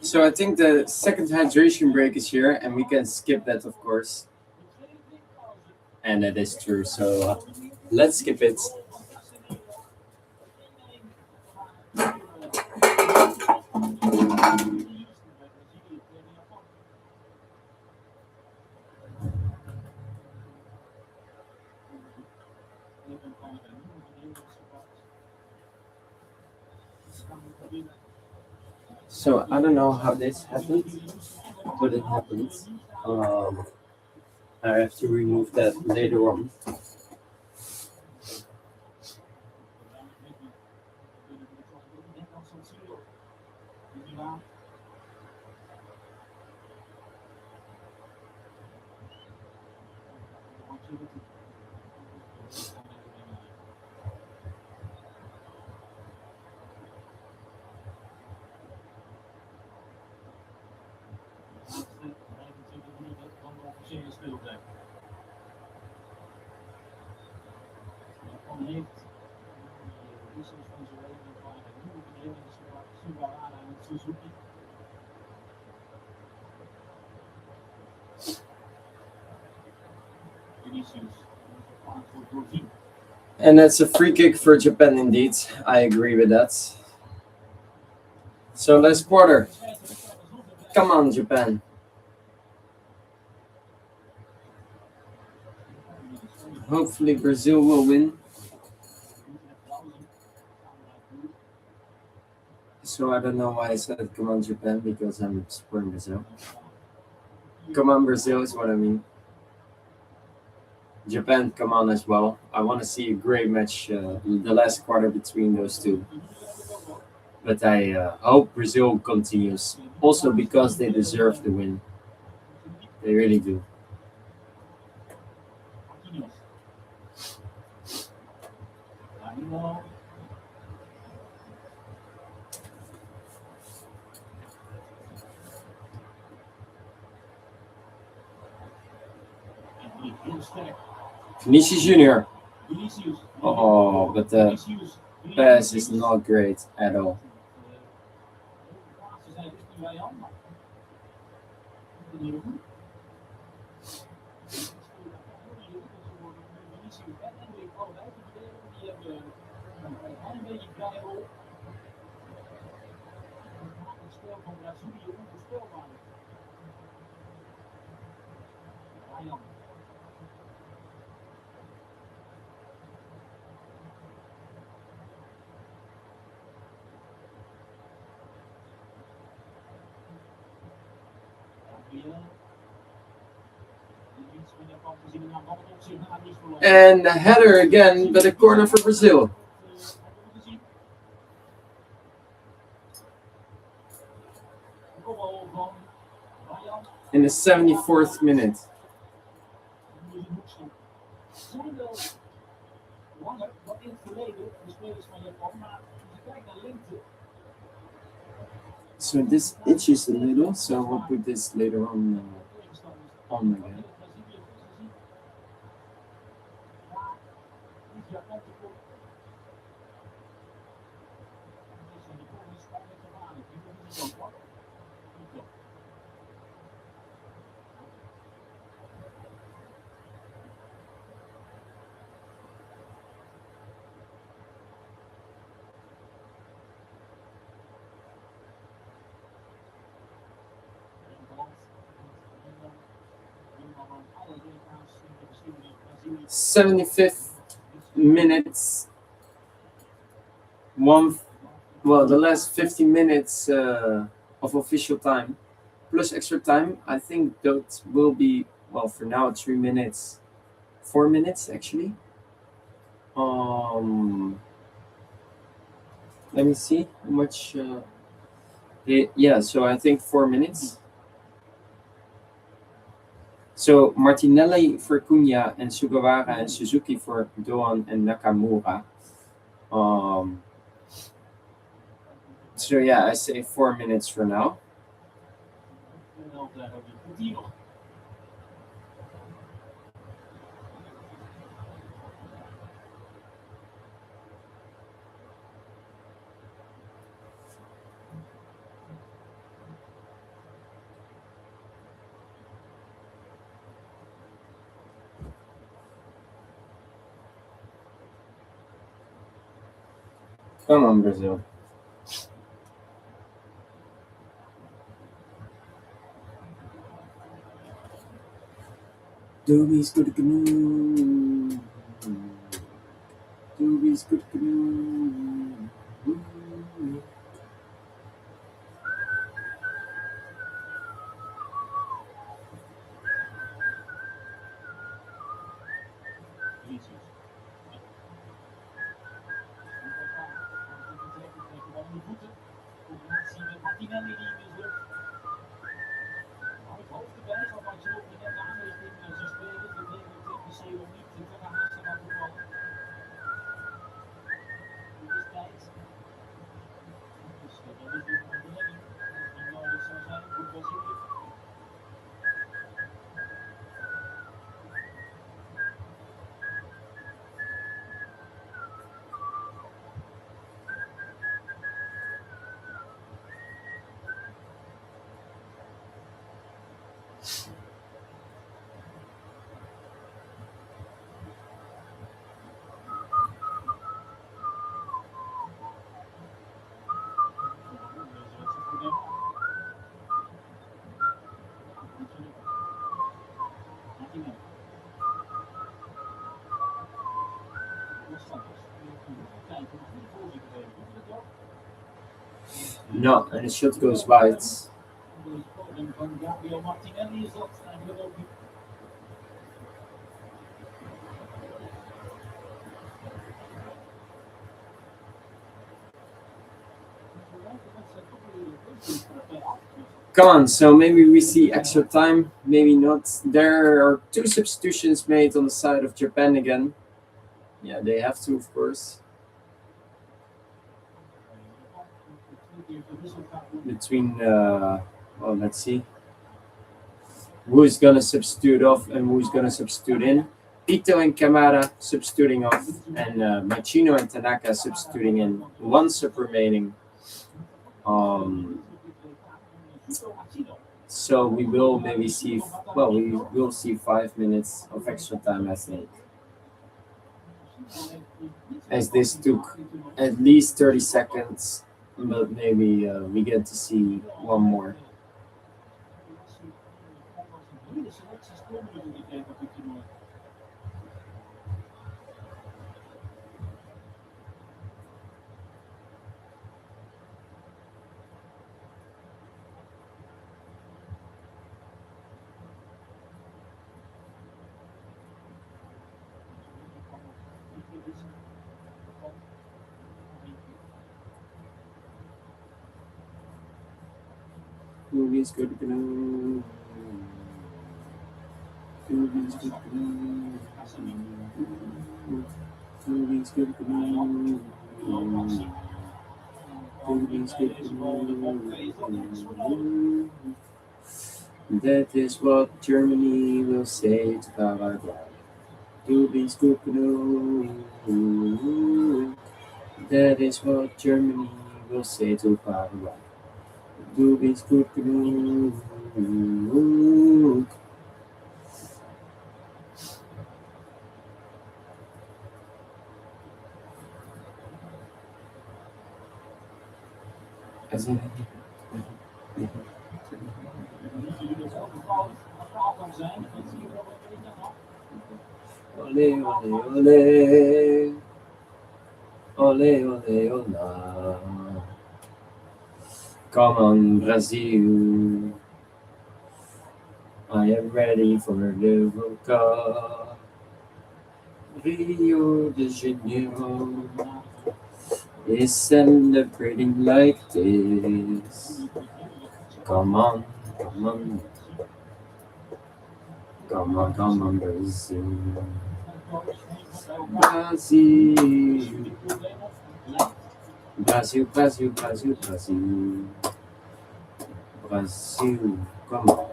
So I think the second hydration break is here, and we can skip that, of course. And it is true. So let's skip it. So I don't know how this happened, but it happened. I have to remove that later on. And that's a free kick for Japan indeed. I agree with that. So last quarter. Come on, Japan. Hopefully Brazil will win. So I don't know why I said come on Japan, because I'm supporting Brazil. Come on Brazil is what I mean. Japan, come on as well. I want to see a great match, the last quarter between those two. But I hope Brazil continues. Also because they deserve the win. They really do. Vinicius Junior. Oh, but the pass is not great at all. And the header again, but a corner for Brazil. In the 74th minute. So this itches a little, so we'll put this later on again. '75th minutes. The last 50 minutes of official time plus extra time. I think that will be, well, for now 3 minutes, 4 minutes actually. Let me see how much. Yeah, so I think 4 minutes. So Martinelli for Cunha and Sugawara and Suzuki for Doan and Nakamura. So yeah, I say 4 minutes for now. Come on, Brazil. Doobie's good canoe. Doobie's good canoe.
Combinatie met Martinelli die mislukt. Het hoofd erbij van Ancelotti net aan richting zijn spelers. Dat levert NEC om niet te haast aan te vallen. Het is tijd. Dus dat is de Martinelli. Die nodig zou zijn voor Brazilië.
No, and the shot goes wide.
Martinelli is dat eigenlijk ook niet.
Come on, so maybe we see extra time, maybe not. There are 2 substitutions made on the side of Japan again. Yeah, they have to, of course. Between, well, let's see. Who's going to substitute off and who's going to substitute in. Ito and Kamara substituting off, and Machino and Tanaka substituting in. 1 sub remaining. So we will maybe see, well, we will see 5 minutes of extra time, I think. As this took at least 30 seconds, but maybe we get to see 1 more. Movie's good to know. Movie's good to know. Movie's good to know. Movie's good to know. That is what Germany will say to Paraguay. Movie's good to know. That is what Germany will say to Paraguay. Movie's good to know. As in, ole, ole, ole. Ole, ole, ola. Come on, Brazil. I am ready for the World Cup. Rio de Janeiro is celebrating like this. Come on, come on. Come on, come on, Brazil. Brazil. Brazil, Brazil, Brazil, Brazil. Brazil, come on.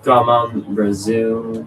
Come on, Brazil.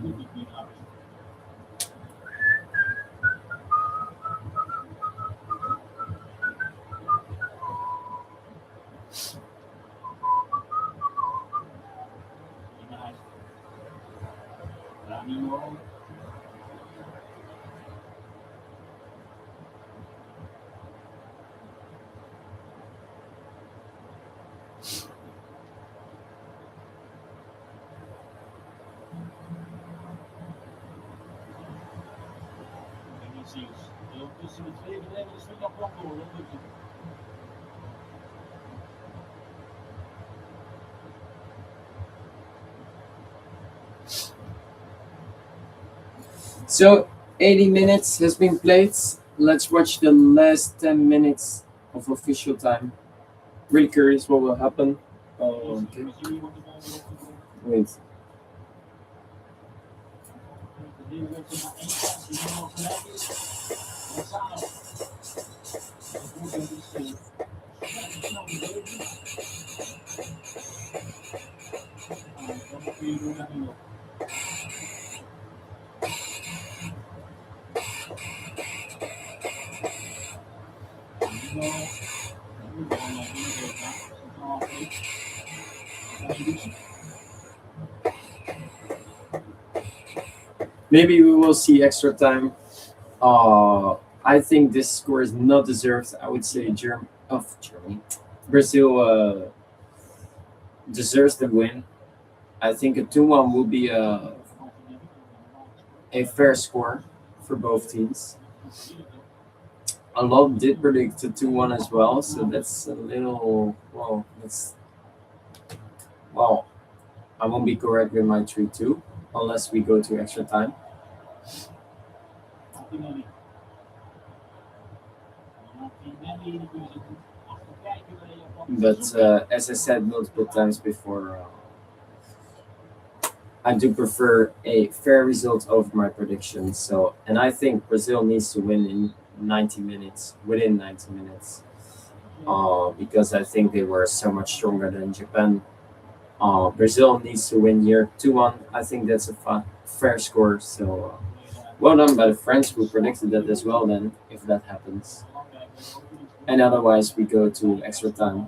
Vinicius. Heel tussen de twee verdedigers van Japan door. Dat lukt niet.
So 80 minutes has been played. Let's watch the last 10 minutes of official time. Really curious what will happen. Okay.
Brazilië wordt de bal weer opgevoerd.
Wait.
De Leeuw wordt er maar één kans die nu nog gelijk is. Lozano. De voorbeeld is snel bewegen. Dan moet je door naar Nilo.
Maybe we will see extra time. I think this score is not deserved. I would say Germany. Brazil deserves the win. I think a 2-1 will be a fair score for both teams. A lot did predict a 2-1 as well, so that's a little I won't be correct with my 3-2 unless we go to extra time. But as I said multiple times before, I do prefer a fair result over my predictions. So, and I think Brazil needs to win in 90 minutes, within 90 minutes, because I think they were so much stronger than Japan. Brazil needs to win here 2-1. I think that's a fair score. So, well done by the French who predicted that as well. Then, if that happens, and otherwise we go to extra time.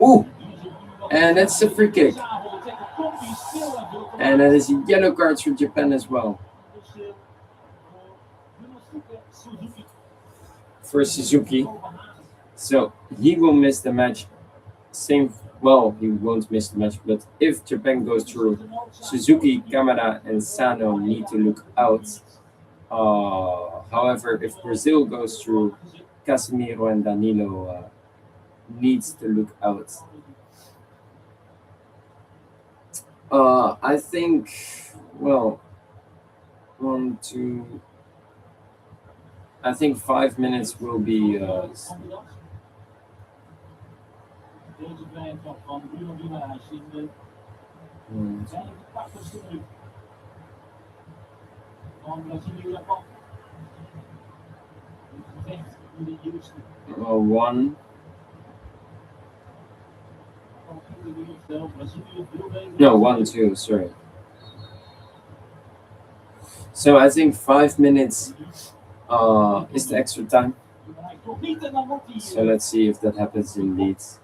Ooh, and that's a free kick. And that is a yellow card for Japan as well. For Suzuki. So he will miss the match. He won't miss the match, but if Japan goes through, Suzuki, Kamada, and Sano need to look out. However, if Brazil goes through, Casemiro and Danilo needs to look out. I think, 1, 2. I think 5 minutes will be.
Deze vrijheid van Bruno Guimaraes in de 85ste minuut van Brazilië-Japan. Gevecht in de eerste.
1. No, 1-2. Sorry. So I think 5 minutes is the extra time. So let's see if that happens indeed.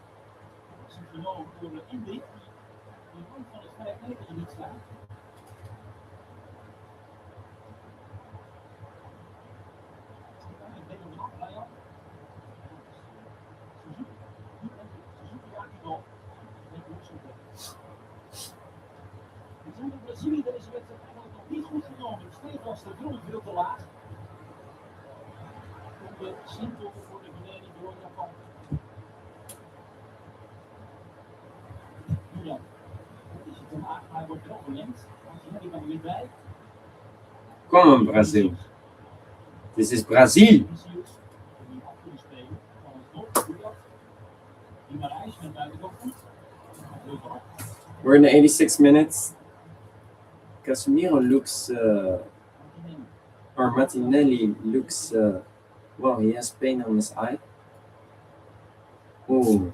Brazilië deze wedstrijd eigenlijk nog niet goed genomen. De steek was de grond veel te laag. Om de simpel voor de verdediging door Japan. Ja, is het te laag, maar hij wordt wel verlengd. Martinelli kan er weer bij.
Kom on, Brazil. This is Brazil. We're in the 86 minutes. Casemiro looks, or Martinelli looks, he has pain on his eye. Oh,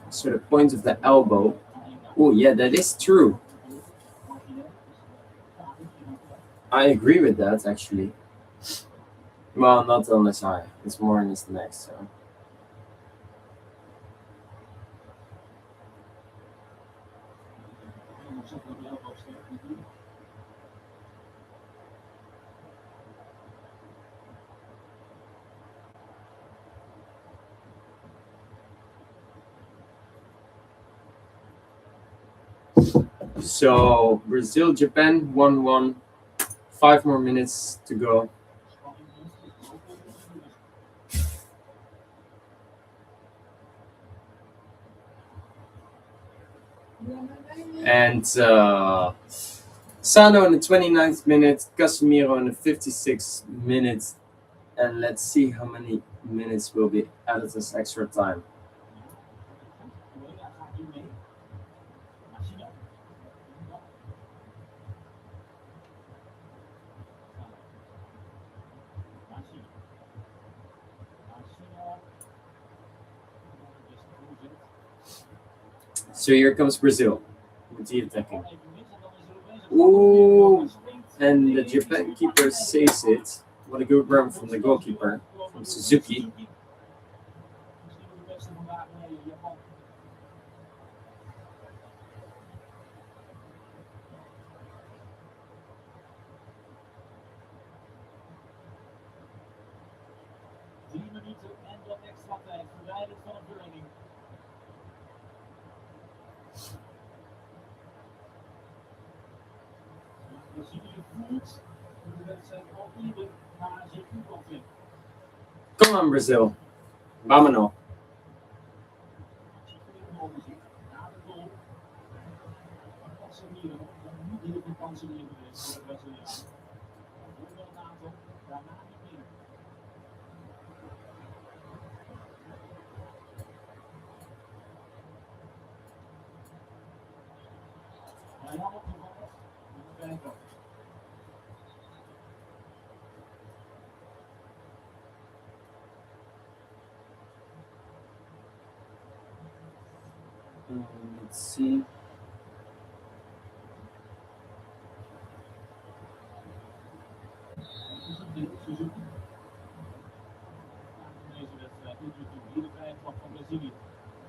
so the point of the elbow. Oh, yeah, that is true. I agree with that, actually. Well, not on his eye. It's more on his neck, so. So Brazil, Japan 1-1. 5 more minutes to go. And Sano in the 29th minute, Casemiro in the 56th minute. And let's see how many minutes will be added as extra time. So here comes Brazil with the attacking. Ooh, and the Japan keeper saves it. What a good run from the goalkeeper, from Suzuki. Come on, Brazil. Vámonos. Let's see.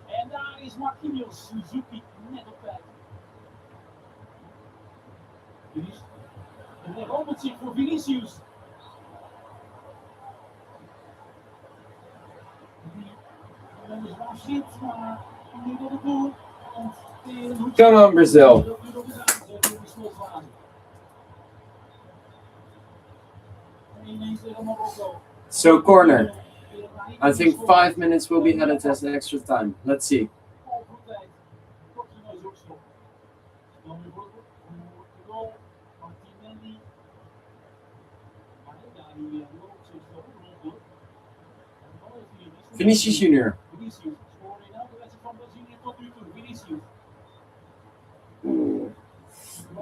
En daar is Marquinhos Suzuki net op tijd. En hij rommelt zich voor Vinicius. Dat is wel shit, maar nu door het doel.
Come on, Brazil. So corner. I think 5 minutes will be added as extra time. Let's see. Vinicius Junior.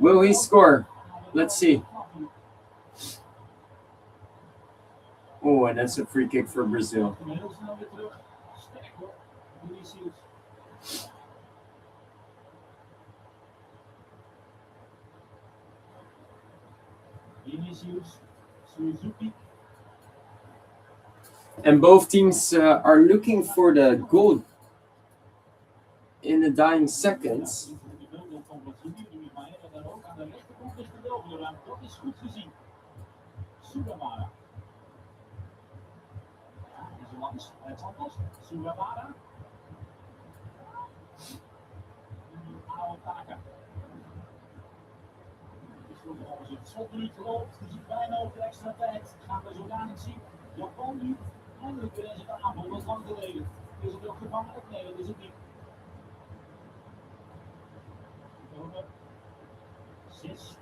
Will he score? Let's see. Oh, and that's a free kick for Brazil. And both teams are looking for the goal in the dying seconds.
Het slotminuut loopt, dus het bijna over de extra tijd. Gaan we zo dadelijk zien. Japan nu eindelijk weer eens het aanval. Dat is lang geleden. Is het ook gevaarlijk? Nee, dat is het niet. We komen 6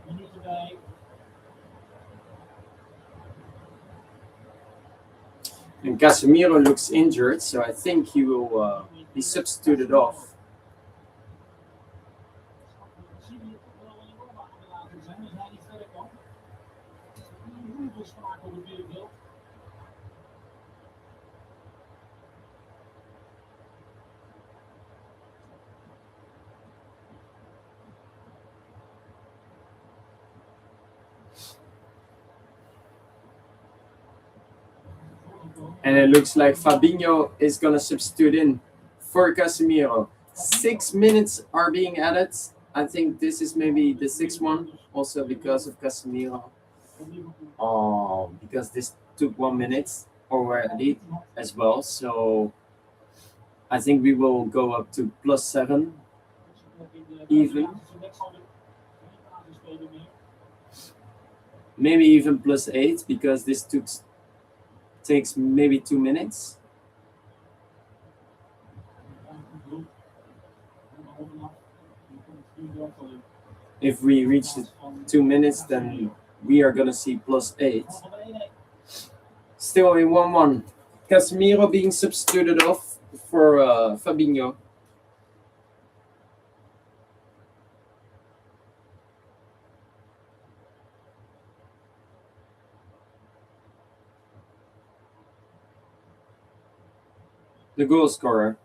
minuten bij.
And Casemiro looks injured, so I think he will be substituted off. And it looks like Fabinho is going to substitute in for Casemiro. 6 minutes are being added. I think this is maybe the 6th one, also because of Casemiro. Because this took 1 minute already as well. So I think we will go up to +7 even. Maybe even +8 because this takes maybe 2 minutes. If we reach the 2 minutes, then we are gonna see +8. Still a 1-1. Casemiro being substituted off for Fabinho. The goal scorer.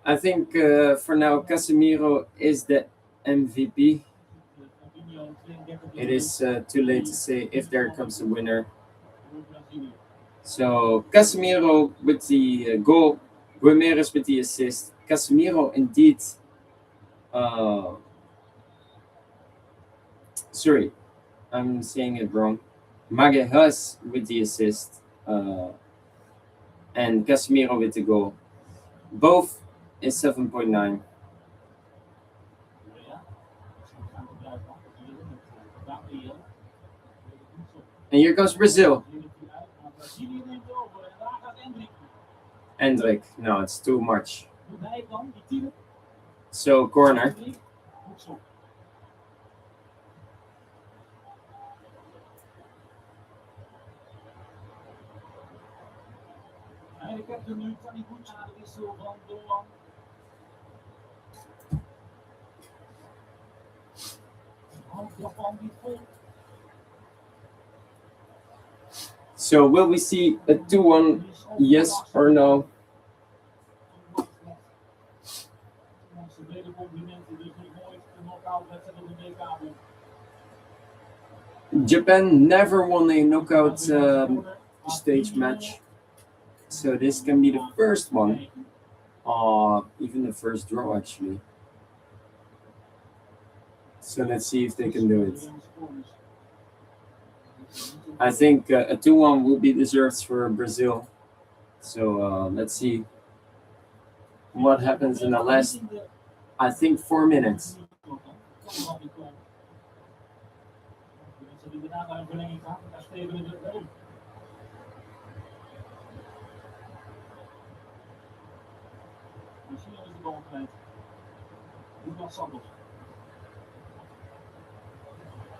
I think for now Casemiro is the MVP. It is too late to say if there comes a winner. So Casemiro with the goal, Guimarães with the assist. Casemiro indeed. Sorry, I'm saying it wrong. Magalhães with the assist, and Casemiro with the goal. Both is 7.9. And here comes Brazil. Hendrik, no, it's too much. So corner. So will we see a 2-1, yes or no? Japan never won a knockout stage match, so this can be the first one, even the first draw actually. So let's see if they can do it. I think a 2-1 will be deserved for Brazil. So let's see what happens in the last, I think, 4 minutes.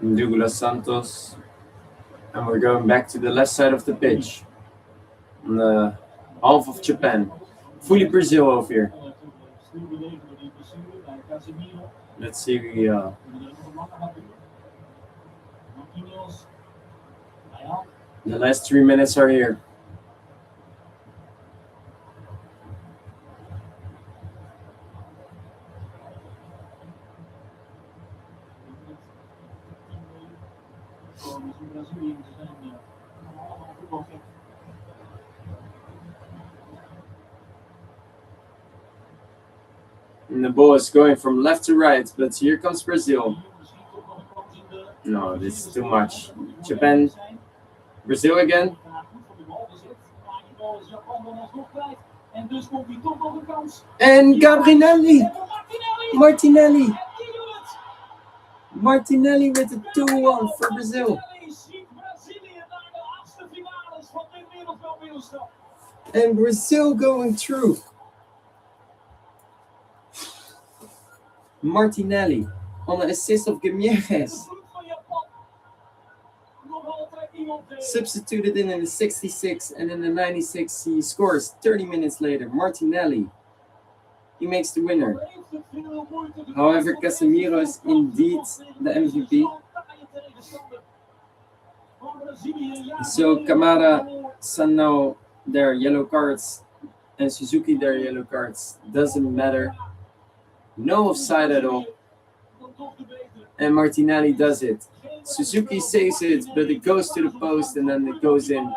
Douglas Santos. And we're going back to the left side of the pitch. On the half of Japan. Fully Brazil over here. Let's see. The last 3 minutes are here. And the ball is going from left to right, but here comes Brazil. No, this is too much. Japan, Brazil again. And Gabrielli, Martinelli with a 2-1 for Brazil. And Brazil going through. Martinelli on the assist of Guimarães. Substituted in the 66 and in the 96 he scores 30 minutes later. Martinelli, he makes the winner. However, Casemiro is indeed the MVP. So Kamara, Sanao, their yellow cards, and Suzuki, their yellow cards. Doesn't matter. No offside at all. And Martinelli does it. Suzuki saves it, but it goes to the post and then it goes in.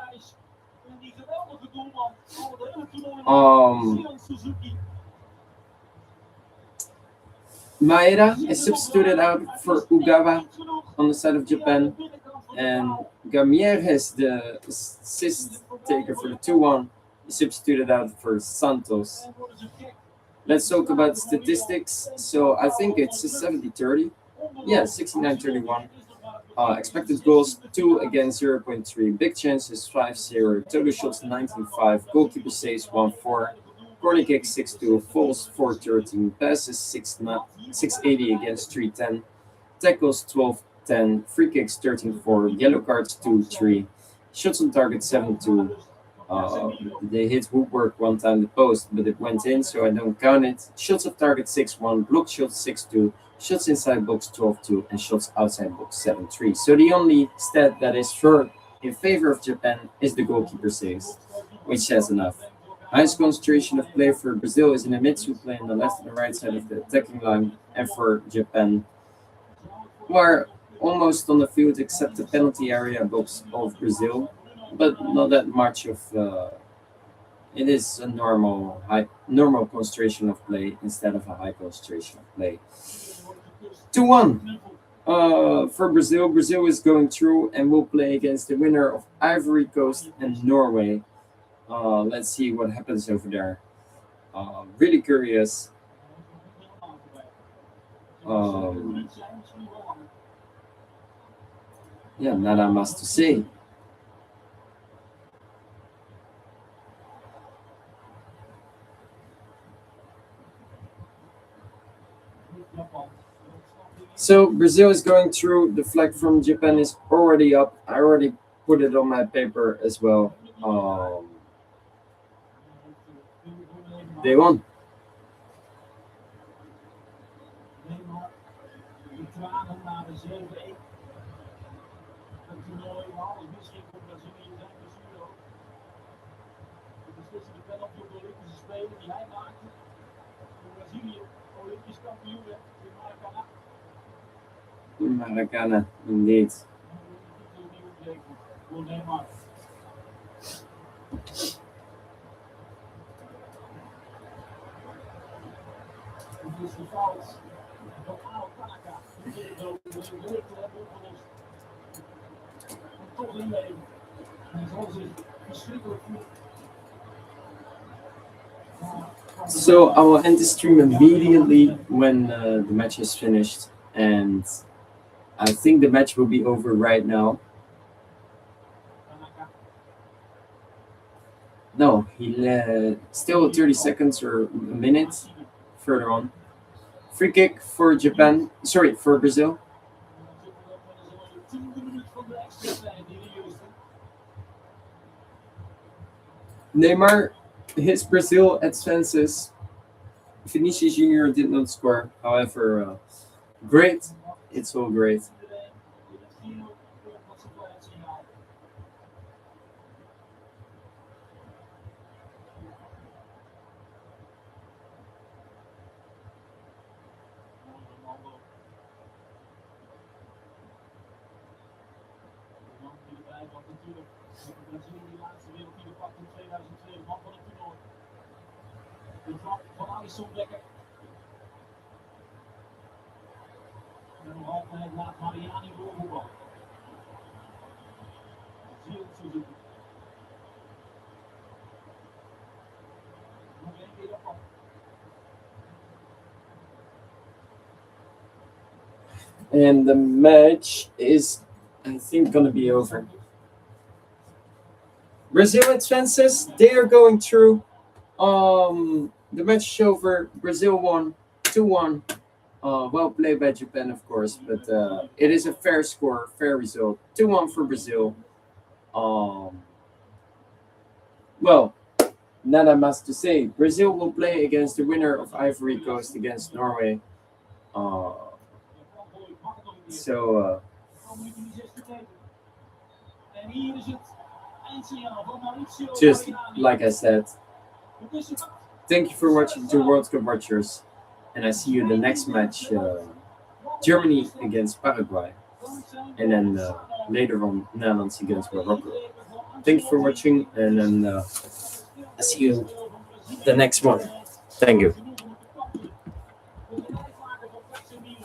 Maeda is substituted out for Ugawa on the side of Japan. And Gamieres, the assist taker for the 2-1, is substituted out for Santos. Let's talk about statistics. So I think it's a 70-30. Yeah, 69-31. Expected goals 2 against 0.3. Big chances 5-0. Total shots 19-5. Goalkeeper saves 1-4. Corner kick 6-2. Falls 4-13. Passes 680 against 310. Tackles 12-10. Free kicks 13-4. Yellow cards 2-3. Shots on target 7-2. They hit woodwork one time the post, but it went in, so I don't count it. Shots of target 6-1. Block shots 6-2. Shots inside box 12-2 and shots outside box 7-3. So the only stat that is in favor of Japan is the goalkeeper saves, which says enough. Highest concentration of play for Brazil is in the midfield play on the left and the right side of the attacking line, and for Japan, who are almost on the field except the penalty area box of Brazil, but not that much of. It is a normal concentration of play instead of a high concentration of play. 2-1 for Brazil. Brazil is going through and will play against the winner of Ivory Coast and Norway. Let's see what happens over there. Really curious. Yeah, nada más to say. So Brazil is going through. The flag from Japan is already up. I already put it on my paper as well. They won. Maracana, indeed. So I will end the stream immediately when the match is finished, and I think the match will be over right now. No, he still 30 seconds or a minute further on. Free kick for Japan. Sorry, for Brazil. Neymar hits Brazil at fences. Vinicius Jr. did not score. However, great. It's all great. And the match is, I think, going to be over. Brazil at fences, they are going through. The match is over. Brazil won 2-1. Well played by Japan, of course, but it is a fair score, fair result. 2-1 for Brazil. Well, nada más to say. Brazil will play against the winner of Ivory Coast against Norway. Just like I said, thank you for watching the World Cup Watchers, and I see you in the next match, Germany against Paraguay, and then later on Netherlands against Morocco. Thank you for watching, and then I see you the next one. Thank you.